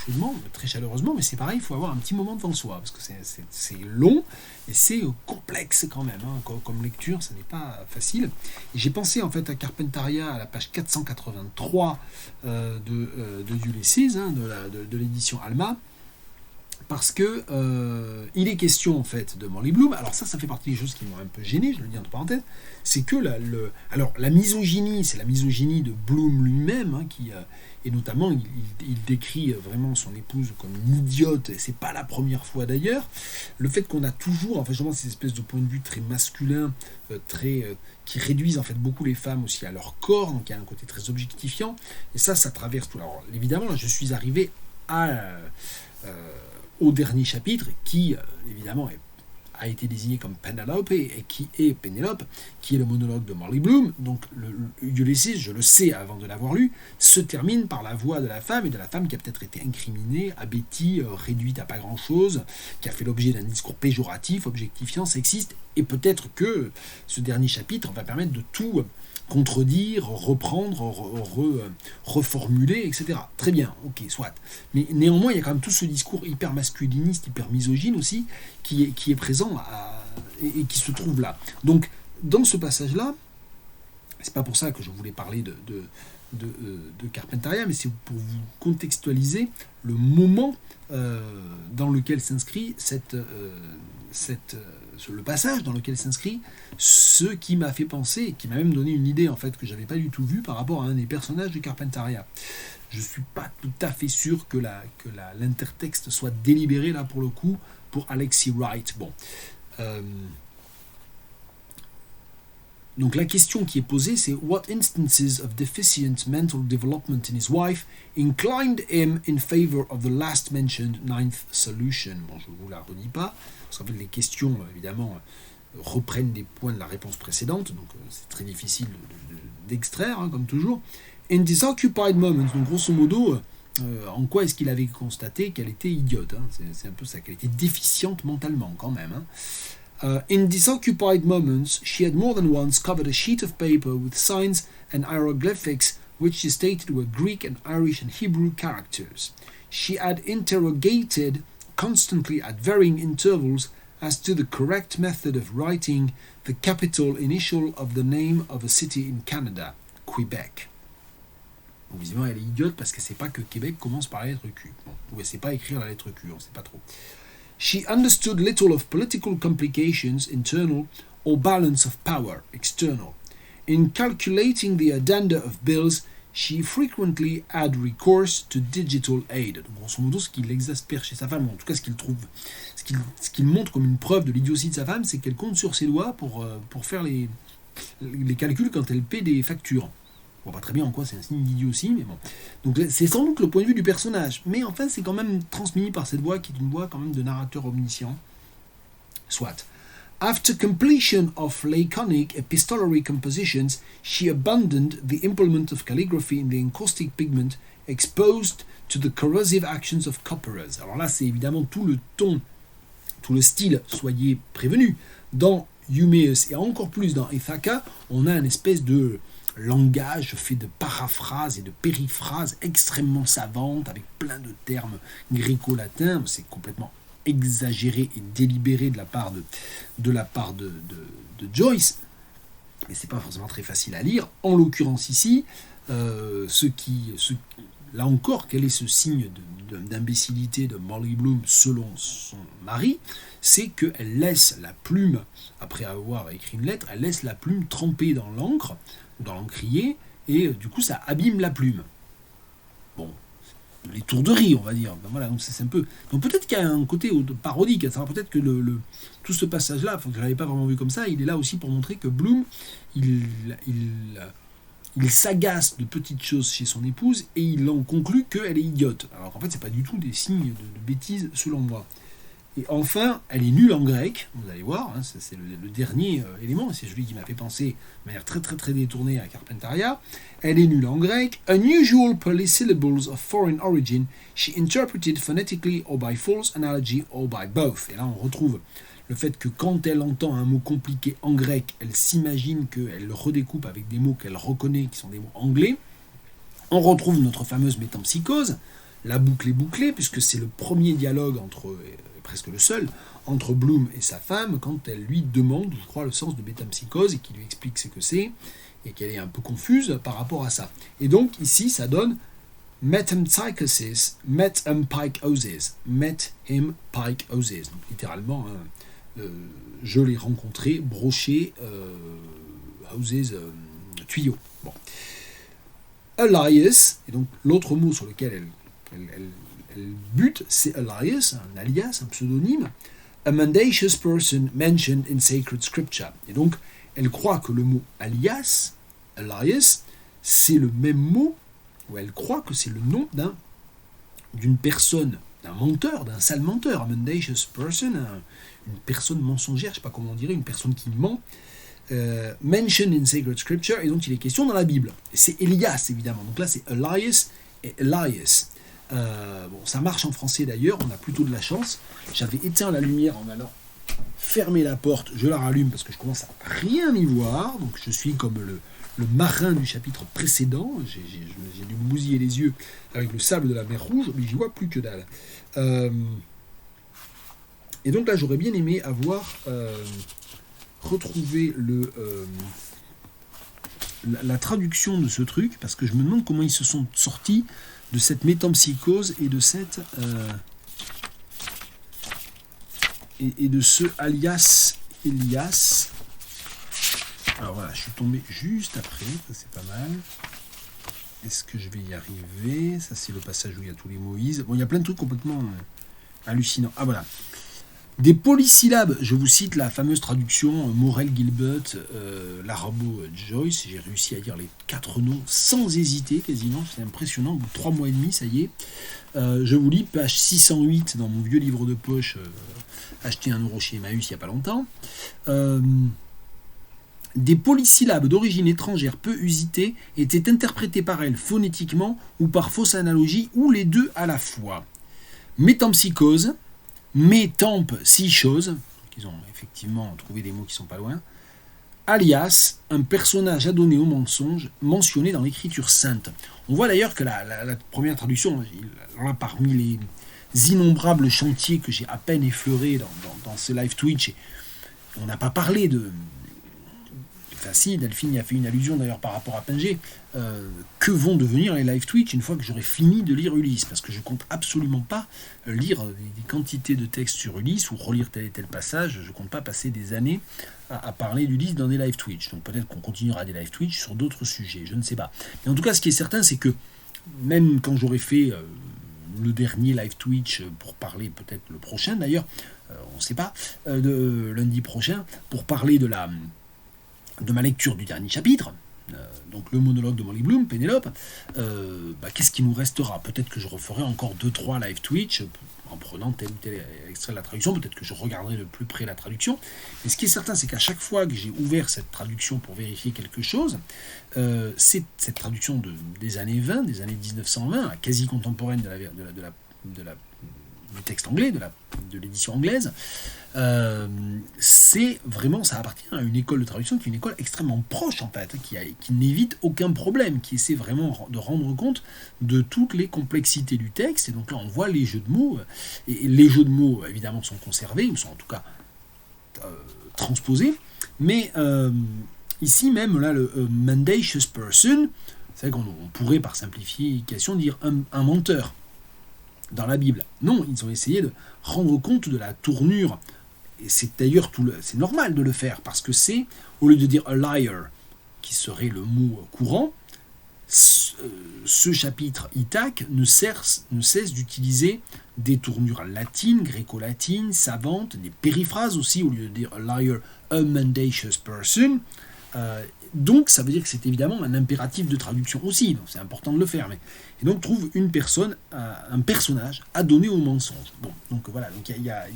chaudement, très chaleureusement, mais c'est pareil, il faut avoir un petit moment devant soi, parce que c'est long et c'est complexe quand même, hein, comme lecture, ce n'est pas facile. Et j'ai pensé en fait à Carpentaria à la page 483 de Ulysses, hein, de l'édition Alma, parce que il est question en fait de Molly Bloom. Alors ça fait partie des choses qui m'ont un peu gêné, je le dis entre parenthèses, c'est que la misogynie, c'est la misogynie de Bloom lui-même, hein, et notamment il décrit vraiment son épouse comme une idiote, et c'est pas la première fois d'ailleurs. Le fait qu'on a toujours, enfin justement, ces espèces de points de vue très masculins, qui réduisent en fait beaucoup les femmes aussi à leur corps, donc il y a un côté très objectifiant, et ça traverse tout. Alors évidemment, là, je suis arrivé au dernier chapitre, qui évidemment a été désigné comme Penelope, et qui est Pénélope, qui est le monologue de Molly Bloom. Donc Ulysses, je le sais avant de l'avoir lu, se termine par la voix de la femme, et de la femme qui a peut-être été incriminée, abétie, réduite à pas grand-chose, qui a fait l'objet d'un discours péjoratif, objectifiant, sexiste, et peut-être que ce dernier chapitre va permettre de tout contredire, reprendre, reformuler, etc. Très bien, ok, soit. Mais néanmoins, il y a quand même tout ce discours hyper masculiniste, hyper misogyne aussi, qui est présent et qui se trouve là. Donc, dans ce passage-là, c'est pas pour ça que je voulais parler de Carpentaria, mais c'est pour vous contextualiser le moment dans lequel s'inscrit le passage dans lequel s'inscrit ce qui m'a fait penser, qui m'a même donné une idée en fait que j'avais pas du tout vue par rapport à un des personnages de Carpentaria. Je suis pas tout à fait sûr que l'intertexte soit délibéré là pour le coup pour Alexis Wright. Bon. Donc la question qui est posée, c'est What instances of deficient mental development in his wife inclined him in favor of the last mentioned ninth solution? Bon, je ne vous la redis pas, parce qu'en fait les questions, évidemment, reprennent des points de la réponse précédente, donc c'est très difficile d'extraire, hein, comme toujours. In these occupied moments, donc grosso modo, en quoi est-ce qu'il avait constaté qu'elle était idiote, hein, c'est un peu ça, qu'elle était déficiente mentalement quand même, hein. In these occupied moments, she had more than once covered a sheet of paper with signs and hieroglyphics which she stated were Greek and Irish and Hebrew characters. She had interrogated constantly at varying intervals as to the correct method of writing the capital initial of the name of a city in Canada, Quebec. Donc, visiblement, elle est idiote parce qu'elle ne sait pas que Québec commence par la lettre Q. Bon, ou elle ne sait pas écrire la lettre Q, on ne sait pas trop. She understood little of political complications, internal, or balance of power, external. In calculating the addenda of bills, she frequently had recourse to digital aid. Donc, grosso modo, ce qui l'exaspère chez sa femme, ou en tout cas ce qu'il montre comme une preuve de l'idiotie de sa femme, c'est qu'elle compte sur ses doigts pour faire les calculs quand elle paie des factures. On voit pas très bien en quoi c'est un signe d'idiotie, mais bon. Donc c'est sans doute le point de vue du personnage, mais enfin c'est quand même transmis par cette voix qui est une voix quand même de narrateur omniscient. Soit. After completion of laconic epistolary compositions, she abandoned the implement of calligraphy in the encaustic pigment exposed to the corrosive actions of copperers. Alors là c'est évidemment tout le ton, tout le style, soyez prévenus. Dans Eumaeus et encore plus dans Ithaca, on a une espèce de langage fait de paraphrases et de périphrases extrêmement savantes, avec plein de termes gréco-latins. C'est complètement exagéré et délibéré de la part de Joyce, mais c'est pas forcément très facile à lire. En l'occurrence ici, là encore, quel est ce signe d'imbécilité de Molly Bloom selon son mari? C'est qu'elle laisse la plume, après avoir écrit une lettre, elle laisse la plume trempée dans l'encre, dans l'encrier, et du coup ça abîme la plume. Bon, l'étourderie, on va dire. Ben voilà, donc c'est un peu. Donc peut-être qu'il y a un côté parodique, à savoir peut-être que tout ce passage-là, que je l'avais pas vraiment vu comme ça, il est là aussi pour montrer que Bloom, il s'agace de petites choses chez son épouse et il en conclut qu'elle est idiote. Alors qu'en fait, c'est pas du tout des signes de bêtises selon moi. Et enfin, elle est nulle en grec, vous allez voir, hein, c'est le dernier élément, c'est celui qui m'a fait penser de manière très très très détournée à Carpentaria. Elle est nulle en grec. Unusual polysyllables of foreign origin, she interpreted phonetically or by false analogy or by both. Et là, on retrouve le fait que quand elle entend un mot compliqué en grec, elle s'imagine qu'elle le redécoupe avec des mots qu'elle reconnaît qui sont des mots anglais. On retrouve notre fameuse métempsychose. La boucle est bouclée, puisque c'est le premier dialogue presque le seul, entre Bloom et sa femme, quand elle lui demande, je crois, le sens de métempsychose, et qu'il lui explique ce que c'est, et qu'elle est un peu confuse par rapport à ça. Et donc, ici, ça donne Metempsychosis, metempsychosis, metempsychosis. Donc, littéralement, je l'ai rencontré, broché, houses, tuyau. Bon. Alias, et donc l'autre mot sur lequel elle bute, c'est alias, un alias, un pseudonyme. A mendacious person mentioned in sacred scripture. Et donc, elle croit que le mot alias, c'est le même mot, ou elle croit que c'est le nom d'une personne, d'un menteur, d'un sale menteur, a mendacious person, une personne mensongère, je ne sais pas comment on dirait, une personne qui ment, mentioned in sacred scripture, et dont il est question dans la Bible. Et c'est Elias, évidemment. Donc là, c'est Elias et Elias. Bon, ça marche en français d'ailleurs, on a plutôt de la chance. J'avais éteint la lumière en allant fermer la porte, je la rallume parce que je commence à rien y voir, donc je suis comme le marin du chapitre précédent, j'ai dû me bousiller les yeux avec le sable de la mer Rouge, mais j'y vois plus que dalle. Et donc là, j'aurais bien aimé avoir retrouvé la traduction de ce truc, parce que je me demande comment ils se sont sortis de cette métempsychose et de cette et de ce alias Elias. Alors voilà, je suis tombé juste après, ça c'est pas mal. Est-ce que je vais y arriver? Ça c'est le passage où il y a tous les Moïse. Bon, il y a plein de trucs complètement hallucinants. Ah voilà. Des polysyllabes, je vous cite la fameuse traduction Morel Gilbert, Larabo Joyce. J'ai réussi à dire les 4 noms sans hésiter quasiment, c'est impressionnant, au bout de 3 mois et demi, ça y est. Je vous lis page 608 dans mon vieux livre de poche, acheté 1 € chez Emmaüs il n'y a pas longtemps. Des polysyllabes d'origine étrangère peu usitées étaient interprétées par elle phonétiquement ou par fausse analogie, ou les deux à la fois. Métempsychose, métempsychose, ils ont effectivement trouvé des mots qui sont pas loin. Alias, un personnage adonné au mensonge, mentionné dans l'écriture sainte. On voit d'ailleurs que la première traduction, là, parmi les innombrables chantiers que j'ai à peine effleurés dans ce live Twitch, on n'a pas parlé de... Enfin si, Delphine y a fait une allusion d'ailleurs par rapport à Pinger. Que vont devenir les live Twitch une fois que j'aurai fini de lire Ulysse? Parce que je compte absolument pas lire des quantités de textes sur Ulysse ou relire tel et tel passage. Je compte pas passer des années à parler d'Ulysse dans des live Twitch. Donc peut-être qu'on continuera des live Twitch sur d'autres sujets, je ne sais pas. Mais en tout cas, ce qui est certain, c'est que même quand j'aurai fait le dernier live Twitch pour parler, peut-être le prochain d'ailleurs, on ne sait pas, de lundi prochain, pour parler de ma lecture du dernier chapitre, donc le monologue de Molly Bloom, Pénélope, qu'est-ce qui nous restera? Peut-être que je referai encore 2-3 live Twitch en prenant tel ou tel extrait de la traduction, peut-être que je regarderai de plus près la traduction, mais ce qui est certain, c'est qu'à chaque fois que j'ai ouvert cette traduction pour vérifier quelque chose, c'est cette traduction des années 20, des années 1920, quasi contemporaine du texte anglais, de l'édition anglaise, c'est vraiment, ça appartient à une école de traduction qui est une école extrêmement proche en fait, qui n'évite aucun problème, qui essaie vraiment de rendre compte de toutes les complexités du texte. Et donc là on voit les jeux de mots, et les jeux de mots évidemment sont conservés, ils sont en tout cas transposés, mais ici même là le mendacious person, c'est vrai qu'on pourrait par simplification dire un menteur dans la Bible. Non, ils ont essayé de rendre compte de la tournure, et c'est d'ailleurs c'est normal de le faire, parce que c'est, au lieu de dire a liar, qui serait le mot courant, ce chapitre Ithaque ne cesse d'utiliser des tournures latines, gréco-latines, savantes, des périphrases aussi, au lieu de dire a liar, a mendacious person. Donc ça veut dire que c'est évidemment un impératif de traduction aussi, donc c'est important de le faire. Et donc trouve une personne, un personnage adonné au mensonge. Bon, donc voilà, donc il y a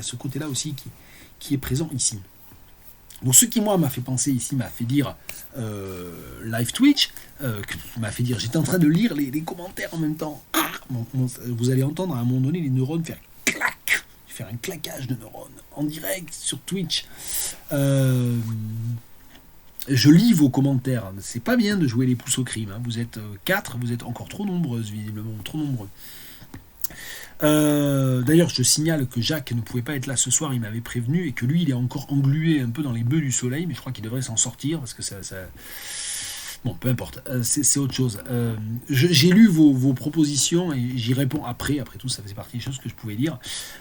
ce côté-là aussi qui est présent ici. Donc ce qui moi m'a fait penser ici, m'a fait dire live Twitch, m'a fait dire, j'étais en train de lire les commentaires en même temps. Vous allez entendre à un moment donné les neurones faire clac, faire un claquage de neurones en direct sur Twitch. Je lis vos commentaires, c'est pas bien de jouer les pouces au crime, hein. Vous êtes 4, vous êtes encore trop nombreuses visiblement, trop nombreux. D'ailleurs je signale que Jacques ne pouvait pas être là ce soir, il m'avait prévenu, et que lui il est encore englué un peu dans les bœufs du soleil, mais je crois qu'il devrait s'en sortir, parce que ça Bon, peu importe, c'est autre chose. J'ai lu vos propositions et j'y réponds après. Après tout, ça faisait partie des choses que je pouvais dire.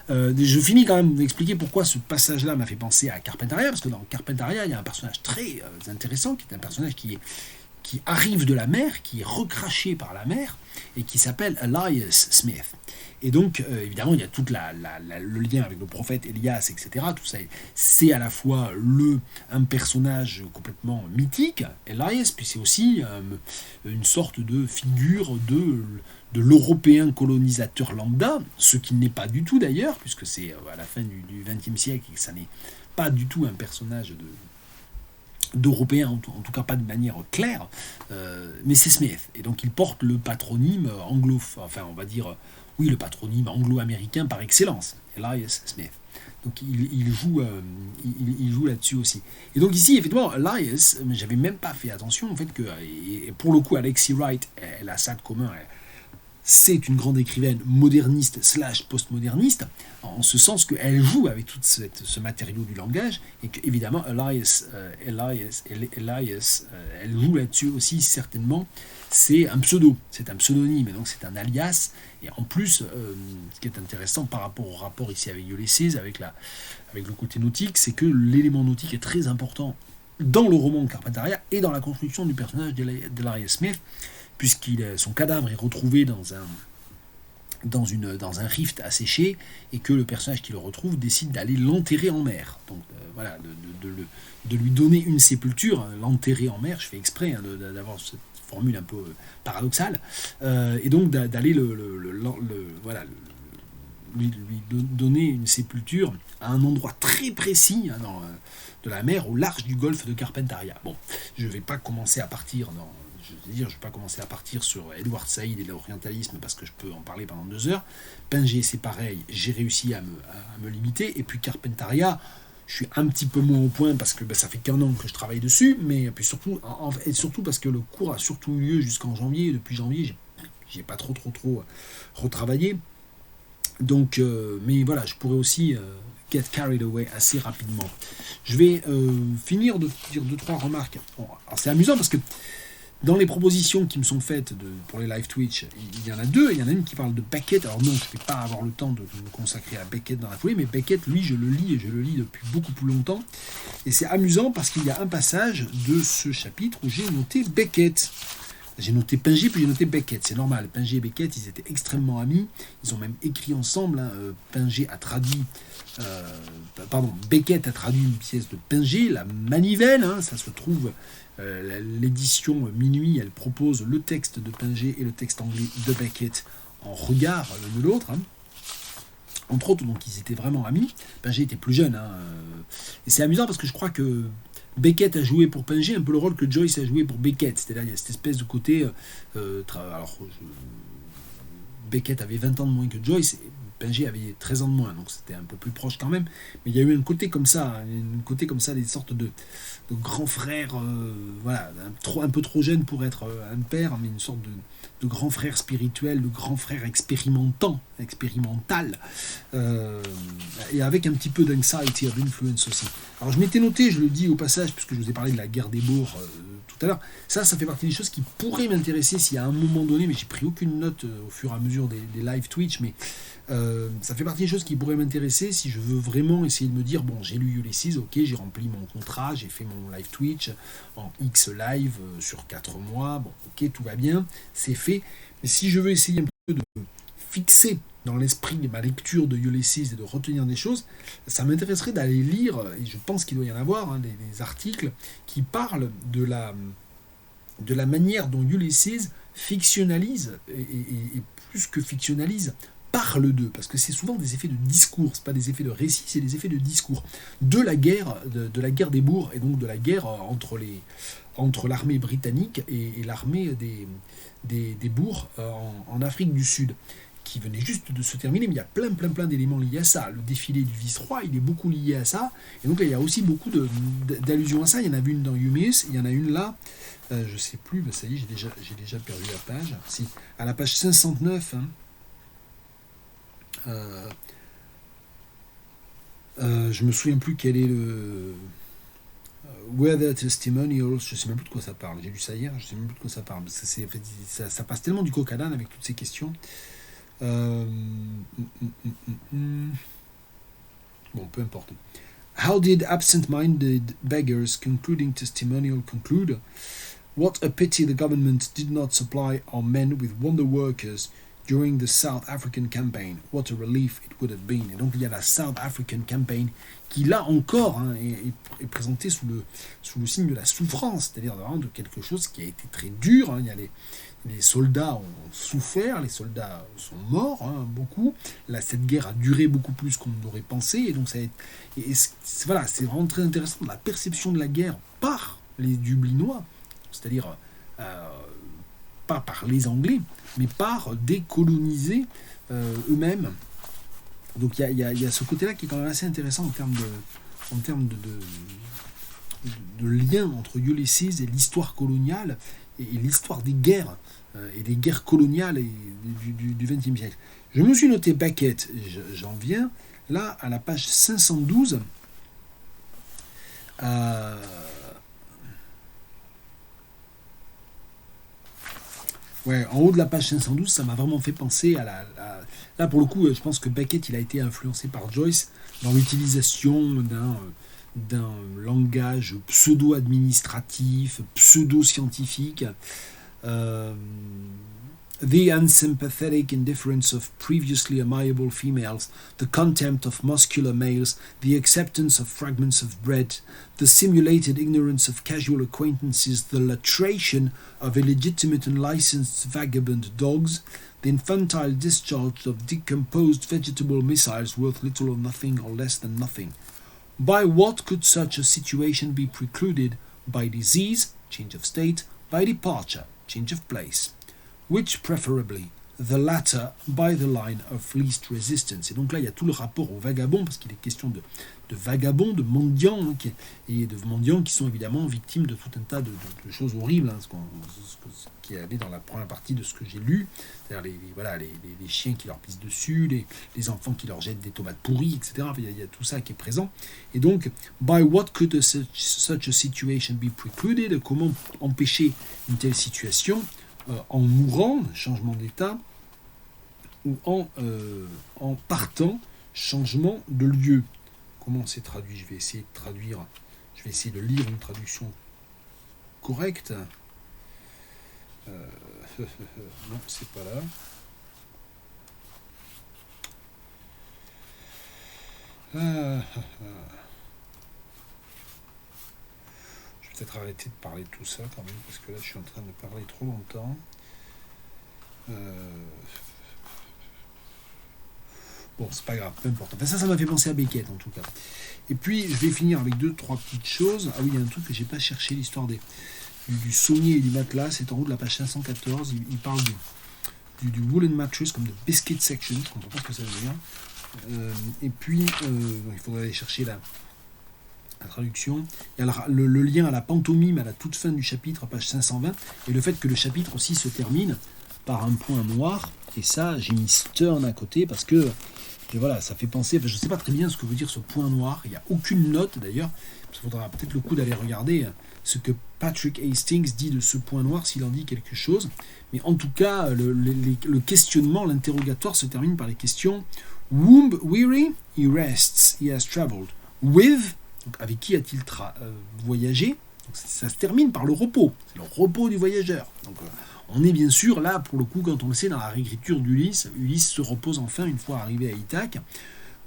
Je finis quand même d'expliquer pourquoi ce passage-là m'a fait penser à Carpentaria, parce que dans Carpentaria, il y a un personnage très intéressant, qui est un personnage qui arrive de la mer, qui est recraché par la mer, et qui s'appelle Elias Smith. Et donc, évidemment, il y a tout le lien avec le prophète Elias, etc. Tout ça, c'est à la fois un personnage complètement mythique, Elias, puis c'est aussi une sorte de figure de l'européen colonisateur lambda, ce qui n'est pas du tout d'ailleurs, puisque c'est à la fin du XXe siècle, et que ça n'est pas du tout un personnage d'Européens, en tout cas pas de manière claire, mais c'est Smith. Et donc il porte le patronyme enfin on va dire, oui, le patronyme anglo-américain par excellence, Elias Smith. Donc il joue là-dessus aussi. Et donc ici, effectivement, Elias, j'avais même pas fait attention au fait que, et pour le coup, Alexis Wright, elle a ça de commun, c'est une grande écrivaine moderniste / postmoderniste, en ce sens qu'elle joue avec tout ce matériau du langage, et qu'évidemment, Elias, elle joue là-dessus aussi, certainement. C'est un pseudonyme, et donc c'est un alias. Et en plus, ce qui est intéressant par rapport au rapport ici avec Ulysses, avec le côté nautique, c'est que l'élément nautique est très important dans le roman de Carpentaria et dans la construction du personnage d'Elias Smith, son cadavre est retrouvé dans un rift asséché, et que le personnage qui le retrouve décide d'aller l'enterrer en mer. Donc voilà, de lui donner une sépulture, l'enterrer en mer, je fais exprès d'avoir cette formule un peu paradoxale, et donc d'aller lui donner une sépulture à un endroit très précis de la mer, au large du golfe de Carpentaria. Bon, je ne vais pas commencer à partir sur Edward Said et l'orientalisme, parce que je peux en parler pendant 2 heures. Pinget, c'est pareil, j'ai réussi à me limiter. Et puis Carpentaria, je suis un petit peu moins au point, parce que ça fait qu'1 an que je travaille dessus, mais puis surtout parce que le cours a surtout eu lieu jusqu'en janvier. Depuis janvier, j'ai pas trop retravaillé. Donc, mais voilà, je pourrais aussi get carried away assez rapidement. Je vais finir de dire 2-3 remarques. Bon, alors c'est amusant parce que dans les propositions qui me sont faites pour les live Twitch, il y en a 2. Il y en a une qui parle de Beckett. Alors non, je ne vais pas avoir le temps de me consacrer à Beckett dans la foulée, mais Beckett, lui, je le lis depuis beaucoup plus longtemps. Et c'est amusant parce qu'il y a un passage de ce chapitre où j'ai noté Beckett. J'ai noté Pinget, puis j'ai noté Beckett. C'est normal, Pinget et Beckett, ils étaient extrêmement amis. Ils ont même écrit ensemble. Beckett a traduit une pièce de Pinget, La Manivelle. Ça se trouve, l'édition Minuit, elle propose le texte de Pinget et le texte anglais de Beckett en regard l'un de l'autre. Entre autres, donc ils étaient vraiment amis. Pinget était plus jeune. Et c'est amusant parce que je crois que Beckett a joué pour Pinget un peu le rôle que Joyce a joué pour Beckett. C'est-à-dire, il y a cette espèce de côté... Beckett avait 20 ans de moins que Joyce, et Pinget avait 13 ans de moins, donc c'était un peu plus proche quand même. Mais il y a eu un côté comme ça, des sortes de grands frères, un peu trop jeunes pour être un père, mais une sorte de grand frère spirituel, de grand frère expérimental, et avec un petit peu d'anxiety of influence aussi. Alors je m'étais noté, je le dis au passage, puisque je vous ai parlé de la guerre des bourgs tout à l'heure, ça fait partie des choses qui pourraient m'intéresser si à un moment donné, mais j'ai pris aucune note au fur et à mesure des live Twitch, mais ça fait partie des choses qui pourraient m'intéresser si je veux vraiment essayer de me dire, bon, j'ai lu Ulysses, ok, j'ai rempli mon contrat, j'ai fait mon live Twitch en X live sur 4 mois, bon, ok, tout va bien, c'est fait. Mais si je veux essayer un peu de fixer dans l'esprit ma lecture de Ulysses et de retenir des choses, ça m'intéresserait d'aller lire, et je pense qu'il doit y en avoir, des articles qui parlent de la manière dont Ulysses fictionnalise, et plus que fictionnalise, parle d'eux, parce que c'est souvent des effets de discours, c'est pas des effets de récit, c'est des effets de discours, de la guerre des bourgs, et donc de la guerre entre l'armée britannique et l'armée des bourgs en Afrique du Sud, qui venait juste de se terminer, mais il y a plein d'éléments liés à ça. Le défilé du vice-roi, il est beaucoup lié à ça, et donc là, il y a aussi beaucoup d'allusions à ça. Il y en a une dans Humeus, il y en a une là, je sais plus, mais ça y est, j'ai déjà perdu la page. Si, à la page 509, je me souviens plus quel est Weather testimonials, je sais même plus de quoi ça parle. J'ai lu ça hier, je sais même plus de quoi ça parle. Parce que ça passe tellement du coq à l'âne avec toutes ces questions. Bon, peu importe. How did absent-minded beggars concluding testimonial conclude? What a pity the government did not supply our men with wonder workers during the South African campaign. What a relief it would have been. Et donc il y a la South African campaign qui là encore est présentée sous le signe de la souffrance, c'est-à-dire vraiment de quelque chose qui a été très dur. Il y a les soldats ont souffert, les soldats sont morts, beaucoup. Là, cette guerre a duré beaucoup plus qu'on n'aurait pensé, et donc voilà, c'est vraiment très intéressant la perception de la guerre par les Dublinois, c'est-à-dire pas par les Anglais, mais par des colonisés eux-mêmes. Donc il y a ce côté-là qui est quand même assez intéressant en termes de lien entre Ulysses et l'histoire coloniale et l'histoire des guerres et des guerres coloniales du XXe siècle. Je me suis noté Beckett, j'en viens là à la page 512. Ouais, en haut de la page 512, ça m'a vraiment fait penser à là, pour le coup, je pense que Beckett, il a été influencé par Joyce dans l'utilisation d'un langage pseudo-administratif, pseudo-scientifique. The unsympathetic indifference of previously amiable females, the contempt of muscular males, the acceptance of fragments of bread, the simulated ignorance of casual acquaintances, the latration of illegitimate and licensed vagabond dogs, the infantile discharge of decomposed vegetable missiles worth little or nothing or less than nothing. By what could such a situation be precluded? By disease, change of state, by departure, change of place. Which preferably, the latter by the line of least resistance. Et donc là, il y a tout le rapport aux vagabonds, parce qu'il est question de vagabonds, de mendiants, et de mendiants qui sont évidemment victimes de tout un tas de choses horribles, ce qui est allé dans la première partie de ce que j'ai lu, c'est-à-dire les chiens qui leur pissent dessus, les enfants qui leur jettent des tomates pourries, etc. Il y a tout ça qui est présent. Et donc, by what could such a situation be precluded? Comment empêcher une telle situation? En mourant, changement d'état, ou en partant, changement de lieu. Comment c'est traduit? Je vais essayer de lire une traduction correcte. Non, c'est pas là. Je vais peut-être arrêter de parler de tout ça quand même, parce que là je suis en train de parler trop longtemps. Bon, c'est pas grave, peu importe. Enfin, ça m'a fait penser à Beckett en tout cas. Et puis je vais finir avec 2-3 petites choses. Ah oui, il y a un truc que j'ai pas cherché, l'histoire du saunier et du matelas. C'est en haut de la page 514. Il parle du woolen mattress comme de biscuit section. Je comprends pas ce que ça veut dire. Et puis il faudrait aller chercher la traduction. Il y a le lien à la pantomime à la toute fin du chapitre, à page 520, et le fait que le chapitre aussi se termine par un point noir. Et ça, j'ai mis Stern à côté parce que voilà, ça fait penser. Je ne sais pas très bien ce que veut dire ce point noir. Il n'y a aucune note d'ailleurs. Il faudra peut-être le coup d'aller regarder ce que Patrick Hastings dit de ce point noir, s'il en dit quelque chose. Mais en tout cas, le questionnement, l'interrogatoire se termine par les questions. Whom weary, he rests, he has traveled. With, donc avec qui a-t-il voyagé? Donc ça se termine par le repos. C'est le repos du voyageur. Donc on est bien sûr là, pour le coup, quand on le sait, dans la réécriture d'Ulysse. Ulysse se repose enfin une fois arrivé à Ithaque.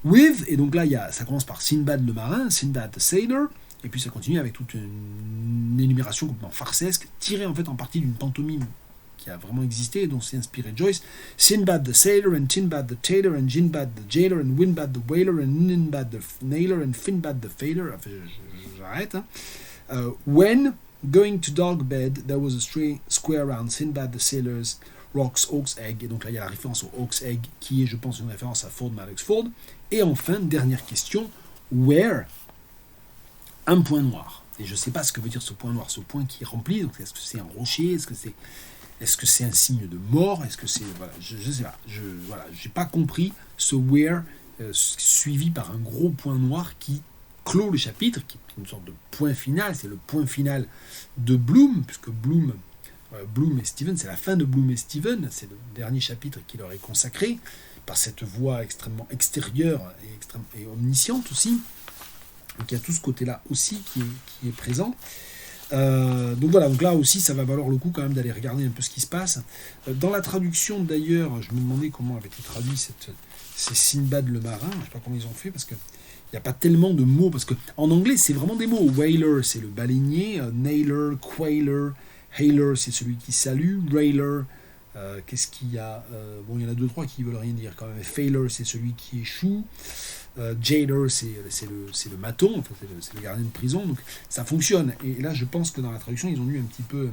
With, et donc là, ça commence par Sinbad le marin, Sinbad the sailor, et puis ça continue avec toute une énumération complètement farcesque, tirée en fait en partie d'une pantomime qui a vraiment existé et dont s'est inspiré Joyce. Sinbad the sailor, and Tinbad the tailor, and Jinbad the jailer, and Winbad the whaler, and Ninbad the nailer, and Finbad the failor. Enfin, j'arrête. When going to dog bed, there was a square round Sinbad the sailor's rocks Hawk's Egg. Et donc là, il y a la référence au Hawk's Egg, qui est, je pense, une référence à Ford Madox Ford. Et enfin, dernière question, where? Un point noir. Et je ne sais pas ce que veut dire ce point noir, ce point qui est rempli. Donc, est-ce que c'est un rocher? Est-ce que c'est un signe de mort? Est-ce que c'est... Voilà, je ne sais pas. J'ai pas compris ce where suivi par un gros point noir qui clôt le chapitre, qui est une sorte de point final, c'est le point final de Bloom, puisque Bloom et Steven, c'est la fin de Bloom et Steven, c'est le dernier chapitre qui leur est consacré, par cette voix extrêmement extérieure et omnisciente aussi. Donc il y a tout ce côté-là aussi qui est présent. Donc voilà, donc là aussi ça va valoir le coup quand même d'aller regarder un peu ce qui se passe. Dans la traduction d'ailleurs, je me demandais comment avait été traduit c'est Sinbad le marin, je ne sais pas comment ils ont fait parce que il n'y a pas tellement de mots, parce qu'en anglais c'est vraiment des mots. Whaler c'est le baleinier, nailer, quailer, hailer c'est celui qui salue, railer, qu'est-ce qu'il y a, bon il y en a 2-3 qui veulent rien dire quand même. Failer c'est celui qui échoue. Jailer, c'est le maton, enfin, c'est le gardien de prison, donc ça fonctionne. Et là, je pense que dans la traduction, ils ont eu un petit peu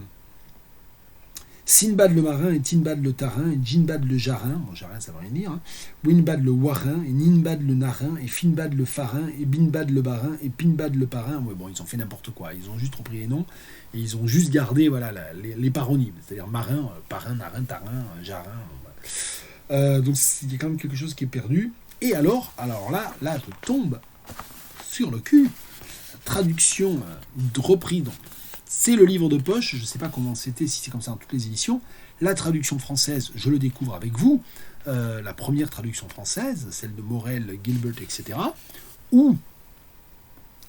Sinbad le marin, et Tinbad le tarin, et Jinbad le jarin, bon, jarin ça veut rien dire, hein. Winbad le warin, et Ninbad le narin, et Finbad le farin, et Binbad le barin, et Pinbad le parrain. Ouais, bon, ils ont fait n'importe quoi, ils ont juste repris les noms, et ils ont juste gardé voilà, les paronymes, c'est-à-dire marin, parrain, narin, tarin, jarin. Voilà. Donc il y a quand même quelque chose qui est perdu. Et alors là, je tombe sur le cul. Traduction reprise. Donc, c'est le livre de poche. Je ne sais pas comment c'était, si c'est comme ça dans toutes les éditions. La traduction française, je le découvre avec vous. La première traduction française, celle de Morel, Gilbert, etc. Où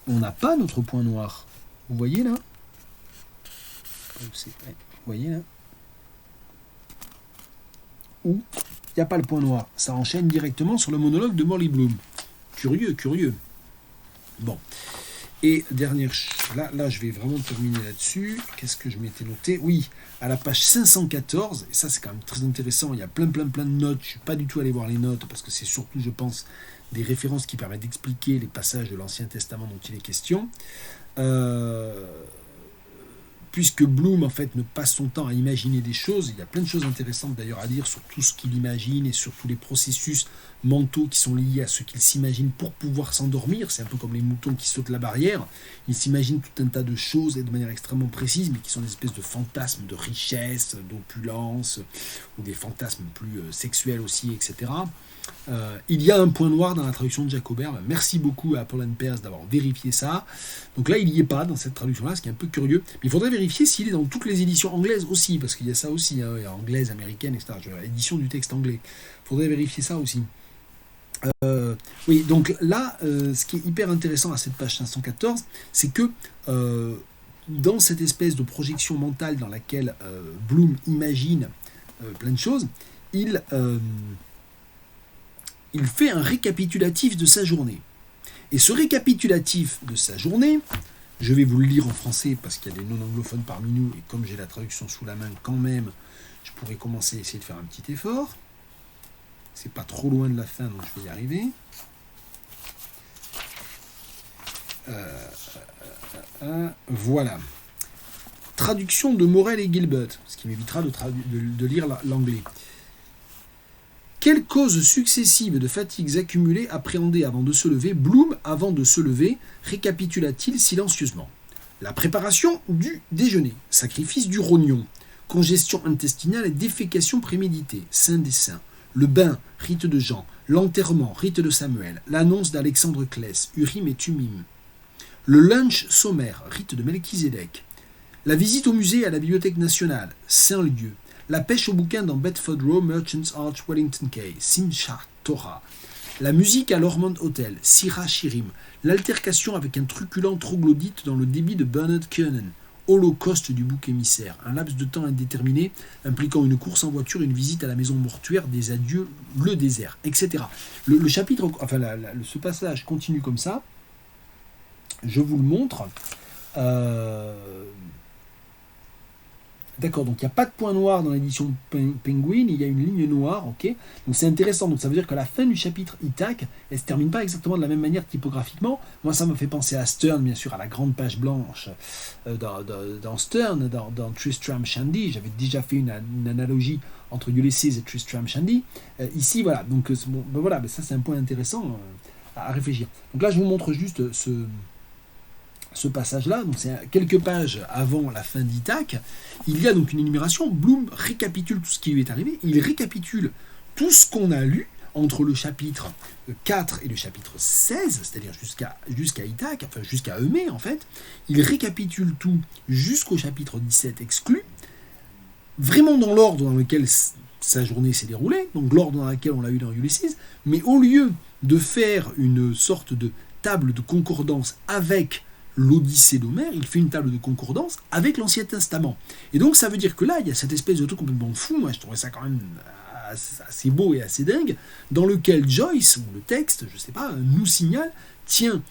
on n'a pas notre point noir. Vous voyez là ? Vous voyez là ? Où il n'y a pas le point noir. Ça enchaîne directement sur le monologue de Morley Bloom. Curieux. Bon. Et dernière... Là, je vais vraiment terminer là-dessus. Qu'est-ce que je m'étais noté ? Oui, à la page 514, et ça c'est quand même très intéressant, il y a plein de notes. Je ne suis pas du tout allé voir les notes, parce que c'est surtout, je pense, des références qui permettent d'expliquer les passages de l'Ancien Testament dont il est question. Puisque Bloom, en fait, ne passe son temps à imaginer des choses, il y a plein de choses intéressantes d'ailleurs à dire sur tout ce qu'il imagine et sur tous les processus mentaux qui sont liés à ce qu'il s'imagine pour pouvoir s'endormir. C'est un peu comme les moutons qui sautent la barrière. Il s'imagine tout un tas de choses et de manière extrêmement précise, mais qui sont des espèces de fantasmes de richesse, d'opulence, ou des fantasmes plus sexuels aussi, etc. Il y a un point noir dans la traduction de Jacobert. Merci beaucoup à Paul Pears d'avoir vérifié ça. Donc là, il n'y est pas dans cette traduction-là, ce qui est un peu curieux. Mais il faudrait vérifier s'il est dans toutes les éditions anglaises aussi, parce qu'il y a ça aussi, hein, anglaise, américaine, etc. Édition du texte anglais. Il faudrait vérifier ça aussi. Oui, donc là, ce qui est hyper intéressant à cette page 514, c'est que dans cette espèce de projection mentale dans laquelle Bloom imagine plein de choses, il fait un récapitulatif de sa journée. Et ce récapitulatif de sa journée, je vais vous le lire en français parce qu'il y a des non-anglophones parmi nous, et comme j'ai la traduction sous la main quand même, je pourrais commencer à essayer de faire un petit effort. C'est pas trop loin de la fin, donc je vais y arriver. Voilà. Traduction de Morel et Gilbert, ce qui m'évitera de lire l'anglais. Quelles causes successives de fatigues accumulées appréhendées avant de se lever, Bloom, avant de se lever, récapitula-t-il silencieusement. La préparation du déjeuner, sacrifice du rognon, congestion intestinale et défécation préméditée, saint des saints, le bain, rite de Jean, l'enterrement, rite de Samuel, l'annonce d'Alexandre Claes, Urim et Tumim, le lunch sommaire, rite de Melchizedek, la visite au musée et à la Bibliothèque nationale, saint lieu, la pêche au bouquin dans Bedford Row, Merchants Arch, Wellington Quay, Simchat Torah, la musique à l'Ormond Hotel, Sirah Shirim, l'altercation avec un truculent troglodyte dans le débit de Bernard Kiernan, holocauste du bouc émissaire, un laps de temps indéterminé impliquant une course en voiture, une visite à la maison mortuaire, des adieux, le désert, etc. Le chapitre, enfin ce passage continue comme ça. Je vous le montre. D'accord, donc il n'y a pas de point noir dans l'édition Penguin, il y a une ligne noire, ok. Donc c'est intéressant, donc ça veut dire que la fin du chapitre Ithac, elle ne se termine pas exactement de la même manière typographiquement. Moi ça me fait penser à Sterne, bien sûr, à la grande page blanche dans Sterne, dans Tristram Shandy. J'avais déjà fait une analogie entre Ulysses et Tristram Shandy. Ici, voilà, donc bon, ben voilà, ben ça c'est un point intéressant à réfléchir. Donc là je vous montre juste ce passage-là, donc c'est quelques pages avant la fin d'Ithac, il y a donc une énumération. Bloom récapitule tout ce qui lui est arrivé, il récapitule tout ce qu'on a lu entre le chapitre 4 et le chapitre 16, c'est-à-dire jusqu'à Ithac, enfin jusqu'à Eumée en fait. Il récapitule tout jusqu'au chapitre 17 exclu, vraiment dans l'ordre dans lequel sa journée s'est déroulée, donc l'ordre dans lequel on l'a eu dans Ulysses, mais au lieu de faire une sorte de table de concordance avec l'Odyssée d'Homère, il fait une table de concordance avec l'Ancien Testament. Et donc ça veut dire que là, il y a cette espèce de truc complètement fou, moi je trouvais ça quand même assez beau et assez dingue, dans lequel Joyce, ou le texte, je sais pas, nous signale, tiens,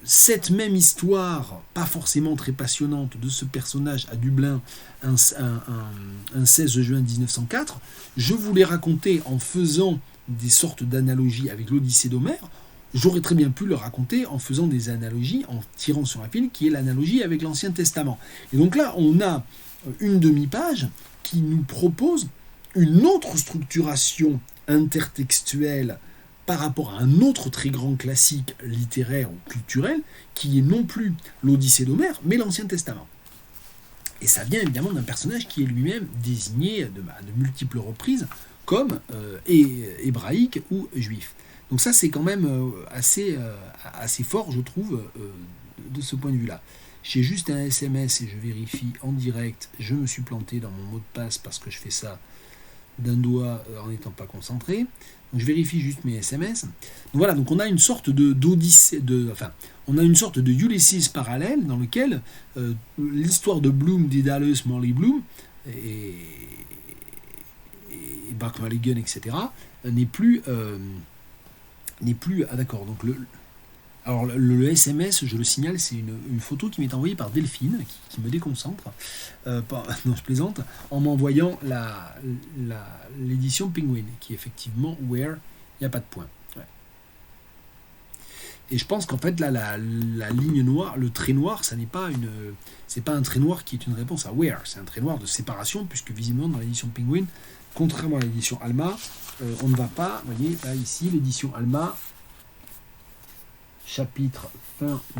cette même histoire, pas forcément très passionnante, de ce personnage à Dublin un 16 juin 1904, je vous l'ai raconté en faisant des sortes d'analogies avec l'Odyssée d'Homère. J'aurais très bien pu le raconter en faisant des analogies, en tirant sur un fil qui est l'analogie avec l'Ancien Testament. Et donc là, on a une demi-page qui nous propose une autre structuration intertextuelle par rapport à un autre très grand classique littéraire ou culturel, qui est non plus l'Odyssée d'Homère, mais l'Ancien Testament. Et ça vient évidemment d'un personnage qui est lui-même désigné de multiples reprises comme hébraïque ou juif. Donc ça, c'est quand même assez fort, je trouve, de ce point de vue-là. J'ai juste un SMS et je vérifie en direct. Je me suis planté dans mon mot de passe parce que je fais ça d'un doigt en n'étant pas concentré. Donc je vérifie juste mes SMS. Donc voilà, donc on a une sorte on a une sorte de Ulysses parallèle dans lequel l'histoire de Bloom, Daedalus, Morley Bloom et Buck Mulligan, etc. n'est plus ah d'accord, donc le SMS, je le signale, c'est une photo qui m'est envoyée par Delphine, qui me déconcentre, non je plaisante, en m'envoyant l'édition Penguin, qui est effectivement Where, il n'y a pas de point. Ouais. Et je pense qu'en fait, là, la ligne noire, le trait noir, c'est pas un trait noir qui est une réponse à Where, c'est un trait noir de séparation, puisque visiblement dans l'édition Penguin, contrairement à l'édition Alma, on ne va pas, vous voyez, là ici, l'édition Alma, fin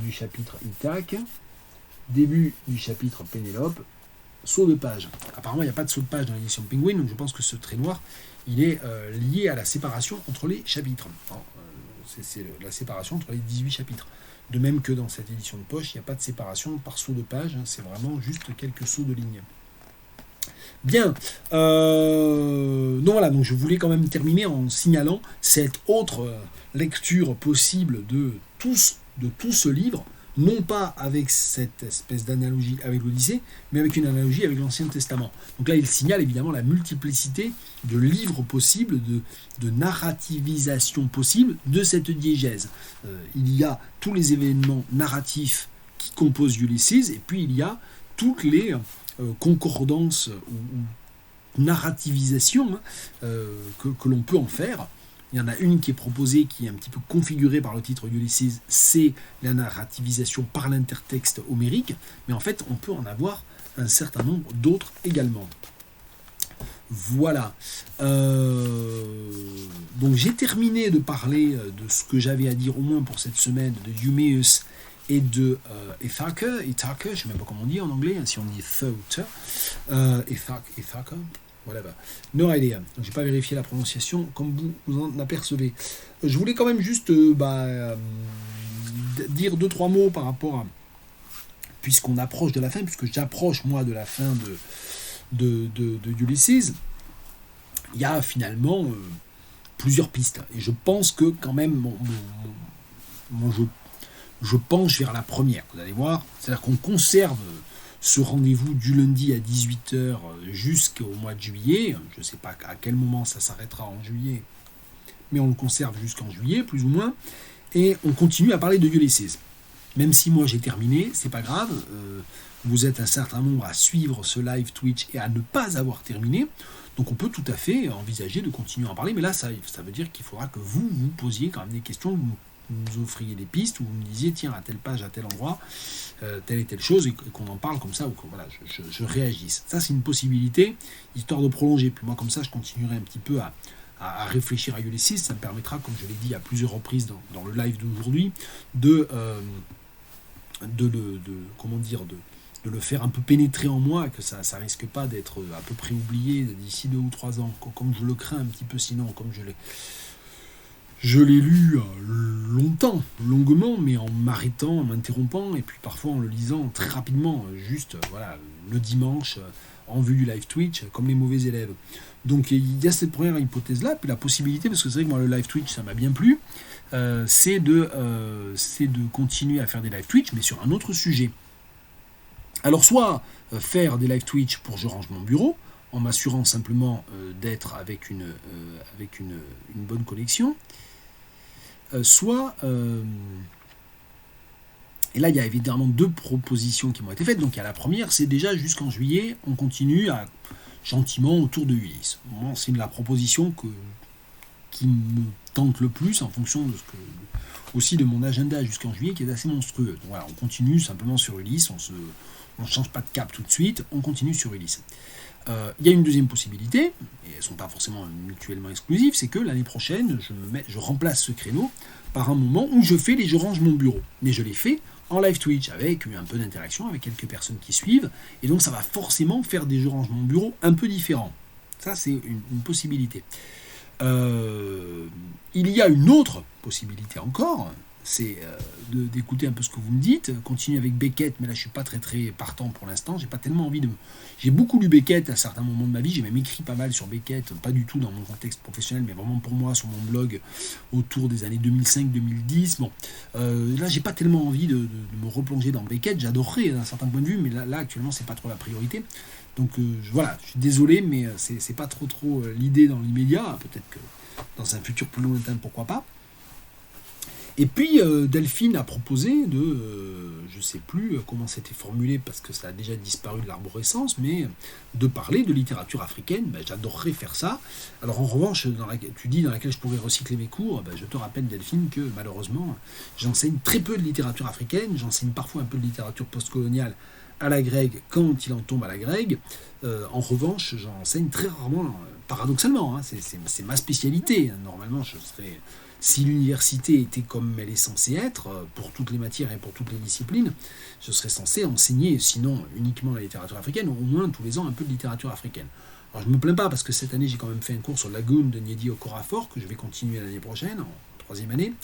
du chapitre Ithac, début du chapitre Pénélope, saut de page. Apparemment, il n'y a pas de saut de page dans l'édition Penguin, donc je pense que ce trait noir, il est lié à la séparation entre les chapitres. C'est la séparation entre les 18 chapitres. De même que dans cette édition de poche, il n'y a pas de séparation par saut de page, c'est vraiment juste quelques sauts de ligne. Bien, donc voilà, donc je voulais quand même terminer en signalant cette autre lecture possible de tout ce livre, non pas avec cette espèce d'analogie avec l'Odyssée, mais avec une analogie avec l'Ancien Testament. Donc là, il signale évidemment la multiplicité de livres possibles, de narrativisation possible de cette diégèse. Il y a tous les événements narratifs qui composent Ulysses, et puis il y a toutes les concordance ou narrativisation que l'on peut en faire. Il y en a une qui est proposée, qui est un petit peu configurée par le titre Ulysses, c'est la narrativisation par l'intertexte homérique, mais en fait on peut en avoir un certain nombre d'autres également. Voilà. Donc j'ai terminé de parler de ce que j'avais à dire au moins pour cette semaine de Eumaeus et de Ithaca, je ne sais même pas comment on dit en anglais, si on dit thought, Ithaca, whatever, no idea. Donc j'ai pas vérifié la prononciation, comme vous en apercevez. Je voulais quand même juste dire 2-3 mots par rapport à, puisqu'on approche de la fin, puisque j'approche moi de la fin de Ulysses, il y a finalement plusieurs pistes. Et je pense que quand même, je penche vers la première, vous allez voir. C'est-à-dire qu'on conserve ce rendez-vous du lundi à 18h jusqu'au mois de juillet. Je ne sais pas à quel moment ça s'arrêtera en juillet, mais on le conserve jusqu'en juillet, plus ou moins. Et on continue à parler de Ulysses. Même si moi j'ai terminé, c'est pas grave. Vous êtes un certain nombre à suivre ce live Twitch et à ne pas avoir terminé. Donc on peut tout à fait envisager de continuer à en parler. Mais là, ça veut dire qu'il faudra que vous posiez quand même des questions, vous nous offriez des pistes, où vous me disiez, tiens, à telle page, à tel endroit, telle et telle chose, et qu'on en parle comme ça, ou que voilà, je réagisse. Ça, c'est une possibilité, histoire de prolonger. Puis moi, comme ça, je continuerai un petit peu à réfléchir à Ulysses. Ça me permettra, comme je l'ai dit à plusieurs reprises dans le live d'aujourd'hui, de le faire un peu pénétrer en moi, que ça risque pas d'être à peu près oublié d'ici 2 ou 3 ans, comme je le crains un petit peu sinon, comme je l'ai Je l'ai lu longtemps, longuement, mais en m'arrêtant, en m'interrompant, et puis parfois en le lisant très rapidement, juste voilà, le dimanche, en vue du live Twitch, comme les mauvais élèves. Donc il y a cette première hypothèse-là, puis la possibilité, parce que c'est vrai que moi le live Twitch, ça m'a bien plu, c'est de continuer à faire des live Twitch, mais sur un autre sujet. Alors faire des live Twitch pour je range mon bureau, en m'assurant simplement d'être avec une bonne connexion, et là il y a évidemment deux propositions qui m'ont été faites. Donc il y a la première, c'est déjà jusqu'en juillet, on continue gentiment autour de Ulysse. Bon, c'est la proposition qui me tente le plus en fonction aussi de mon agenda jusqu'en juillet qui est assez monstrueux. Donc voilà, on continue simplement sur Ulysse, on ne change pas de cap tout de suite, on continue sur Ulysse. Il y a une deuxième possibilité, et elles ne sont pas forcément mutuellement exclusives, c'est que l'année prochaine, je remplace ce créneau par un moment où je range mon bureau. Mais je l'ai fait en live Twitch, avec un peu d'interaction, avec quelques personnes qui suivent, et donc ça va forcément faire des je range mon bureau un peu différents. Ça, c'est une possibilité. Il y a une autre possibilité encore, c'est d'écouter un peu ce que vous me dites, continuer avec Beckett, mais là je suis pas très partant pour l'instant, j'ai pas tellement envie J'ai beaucoup lu Beckett à certains moments de ma vie, j'ai même écrit pas mal sur Beckett, pas du tout dans mon contexte professionnel, mais vraiment pour moi sur mon blog autour des années 2005-2010. Bon, là j'ai pas tellement envie de me replonger dans Beckett, j'adorerais d'un certain point de vue, mais là actuellement c'est pas trop la priorité. Donc voilà, je suis désolé, mais c'est pas trop l'idée dans l'immédiat, peut-être que dans un futur plus lointain, pourquoi pas. Et puis Delphine a proposé je ne sais plus comment c'était formulé parce que ça a déjà disparu de l'arborescence, mais de parler de littérature africaine. Ben, j'adorerais faire ça. Alors en revanche, tu dis dans laquelle je pourrais recycler mes cours, ben, je te rappelle Delphine que malheureusement j'enseigne très peu de littérature africaine, j'enseigne parfois un peu de littérature postcoloniale à la grecque quand il en tombe à la grecque. En revanche, j'enseigne très rarement, paradoxalement, hein, c'est ma spécialité. Normalement, si l'université était comme elle est censée être, pour toutes les matières et pour toutes les disciplines, je serais censé enseigner, sinon uniquement la littérature africaine, au moins tous les ans un peu de littérature africaine. Alors je ne me plains pas, parce que cette année j'ai quand même fait un cours sur Lagoon de Nnedi Okorafor, que je vais continuer l'année prochaine, en troisième année.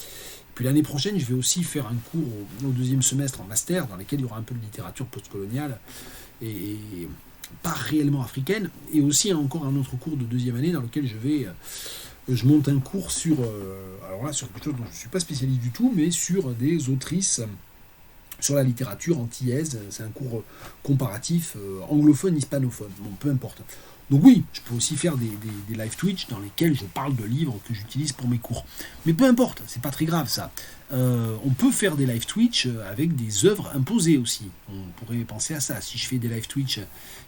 Puis l'année prochaine, je vais aussi faire un cours au deuxième semestre en master, dans lequel il y aura un peu de littérature postcoloniale, et pas réellement africaine, et aussi encore un autre cours de deuxième année dans lequel je monte un cours sur quelque chose dont je ne suis pas spécialiste du tout, mais sur des autrices, sur la littérature antillaise. C'est un cours comparatif anglophone, hispanophone, bon, peu importe. Donc oui, je peux aussi faire des live Twitch dans lesquels je parle de livres que j'utilise pour mes cours. Mais peu importe, c'est pas très grave ça. On peut faire des live Twitch avec des œuvres imposées aussi. On pourrait penser à ça. Si je fais des live Twitch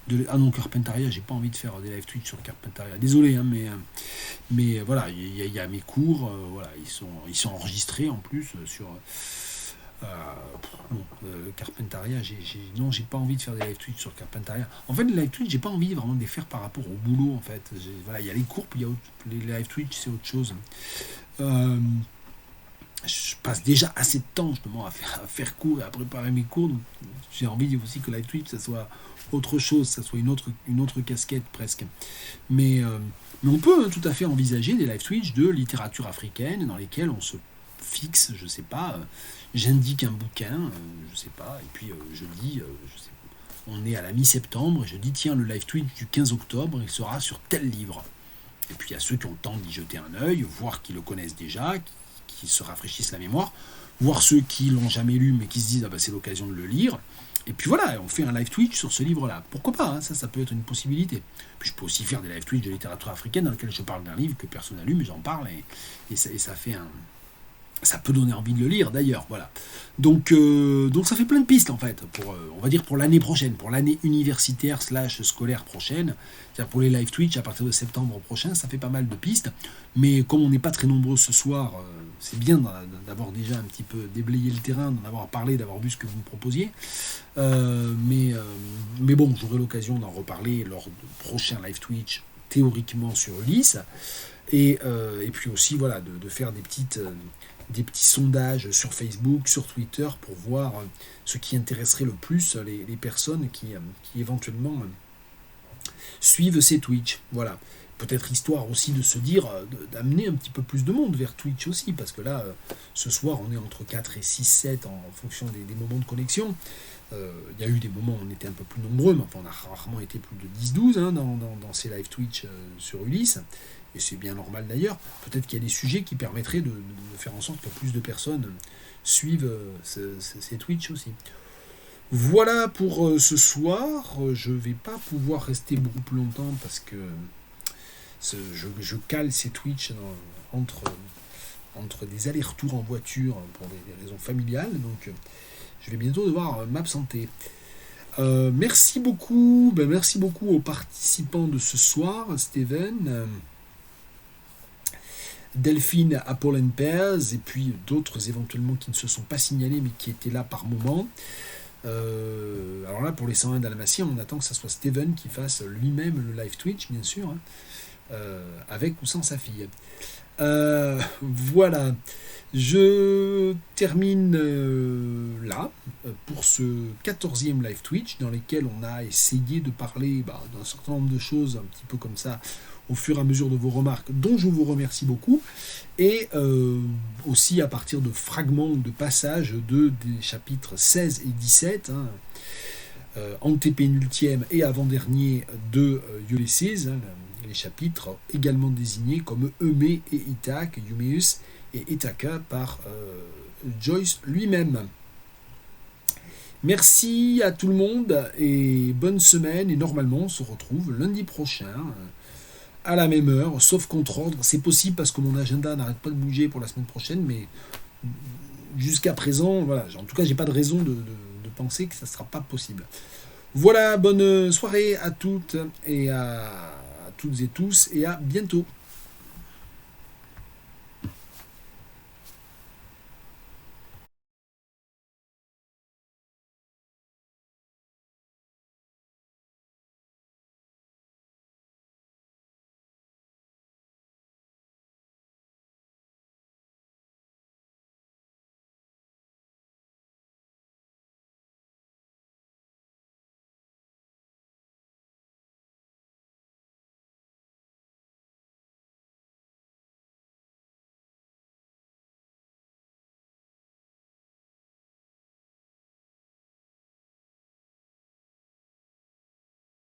non, Carpentaria, j'ai pas envie de faire des live Twitch sur Carpentaria. Désolé, hein, mais voilà, il y a mes cours, voilà, ils sont enregistrés en plus sur Carpentaria. J'ai pas envie de faire des live Twitch sur Carpentaria. En fait, les live Twitch, j'ai pas envie vraiment de les faire par rapport au boulot. En fait, voilà, il y a les cours, puis il y a les live Twitch, c'est autre chose. Je passe déjà assez de temps justement à faire cours et à préparer mes cours, donc j'ai envie aussi que live Twitch ça soit autre chose, ça soit une autre casquette presque. Mais on peut tout à fait envisager des live Twitch de littérature africaine dans lesquels on se fixe, je sais pas, j'indique un bouquin, je sais pas, et puis je dis, on est à la mi-septembre, et je dis tiens, le live Twitch du 15 octobre, il sera sur tel livre. Et puis il y a ceux qui ont le temps d'y jeter un œil, voir qu'ils le connaissent déjà, qui se rafraîchissent la mémoire, voir ceux qui l'ont jamais lu mais qui se disent c'est l'occasion de le lire. Et puis voilà, on fait un live Twitch sur ce livre-là. Pourquoi pas, hein, ça peut être une possibilité. Puis je peux aussi faire des live Twitch de littérature africaine dans lesquels je parle d'un livre que personne n'a lu, mais j'en parle et ça fait ça peut donner envie de le lire d'ailleurs, voilà. Donc ça fait plein de pistes en fait, on va dire pour l'année prochaine, pour l'année universitaire / scolaire prochaine, c'est-à-dire pour les live Twitch à partir de septembre prochain, ça fait pas mal de pistes, mais comme on n'est pas très nombreux ce soir, c'est bien d'avoir déjà un petit peu déblayé le terrain, d'en avoir parlé, d'avoir vu ce que vous me proposiez, mais bon, j'aurai l'occasion d'en reparler lors de prochains live Twitch, théoriquement sur Ulysse, et puis aussi voilà, de faire des petits sondages sur Facebook, sur Twitter, pour voir ce qui intéresserait le plus les personnes qui éventuellement suivent ces Twitch. Voilà. Peut-être histoire aussi de se dire, d'amener un petit peu plus de monde vers Twitch aussi, parce que là, ce soir, on est entre 4 et 6, 7 en fonction des moments de connexion. Il y a eu des moments où on était un peu plus nombreux, mais enfin, on a rarement été plus de 10-12 dans ces live Twitch sur Ulysse, et c'est bien normal d'ailleurs. Peut-être qu'il y a des sujets qui permettraient de faire en sorte que plus de personnes suivent ces Twitch aussi. Voilà pour ce soir. Je ne vais pas pouvoir rester beaucoup plus longtemps parce que je cale ces Twitch entre des allers-retours en voiture pour des raisons familiales. Donc je vais bientôt devoir m'absenter. Merci beaucoup. Merci beaucoup aux participants de ce soir, Steven, Delphine, Apple and Pears, et puis d'autres éventuellement qui ne se sont pas signalés mais qui étaient là par moment. Alors là, pour les 101 Dalmatiens, on attend que ce soit Steven qui fasse lui-même le live Twitch, bien sûr, avec ou sans sa fille. Voilà, je termine là pour ce 14e live Twitch dans lequel on a essayé de parler d'un certain nombre de choses un petit peu comme ça au fur et à mesure de vos remarques, dont je vous remercie beaucoup, et aussi à partir de fragments, de passages des chapitres 16 et 17, antépénultième et avant-dernier de Ulysses, les chapitres également désignés comme Eumée et Ithaque, Euméus et Ithaca par Joyce lui-même. Merci à tout le monde et bonne semaine, et normalement on se retrouve lundi prochain à la même heure, sauf contre ordre. C'est possible parce que mon agenda n'arrête pas de bouger pour la semaine prochaine, mais jusqu'à présent, voilà, en tout cas j'ai pas de raison de penser que ça ne sera pas possible. Voilà, bonne soirée à toutes et à toutes et tous, et à bientôt.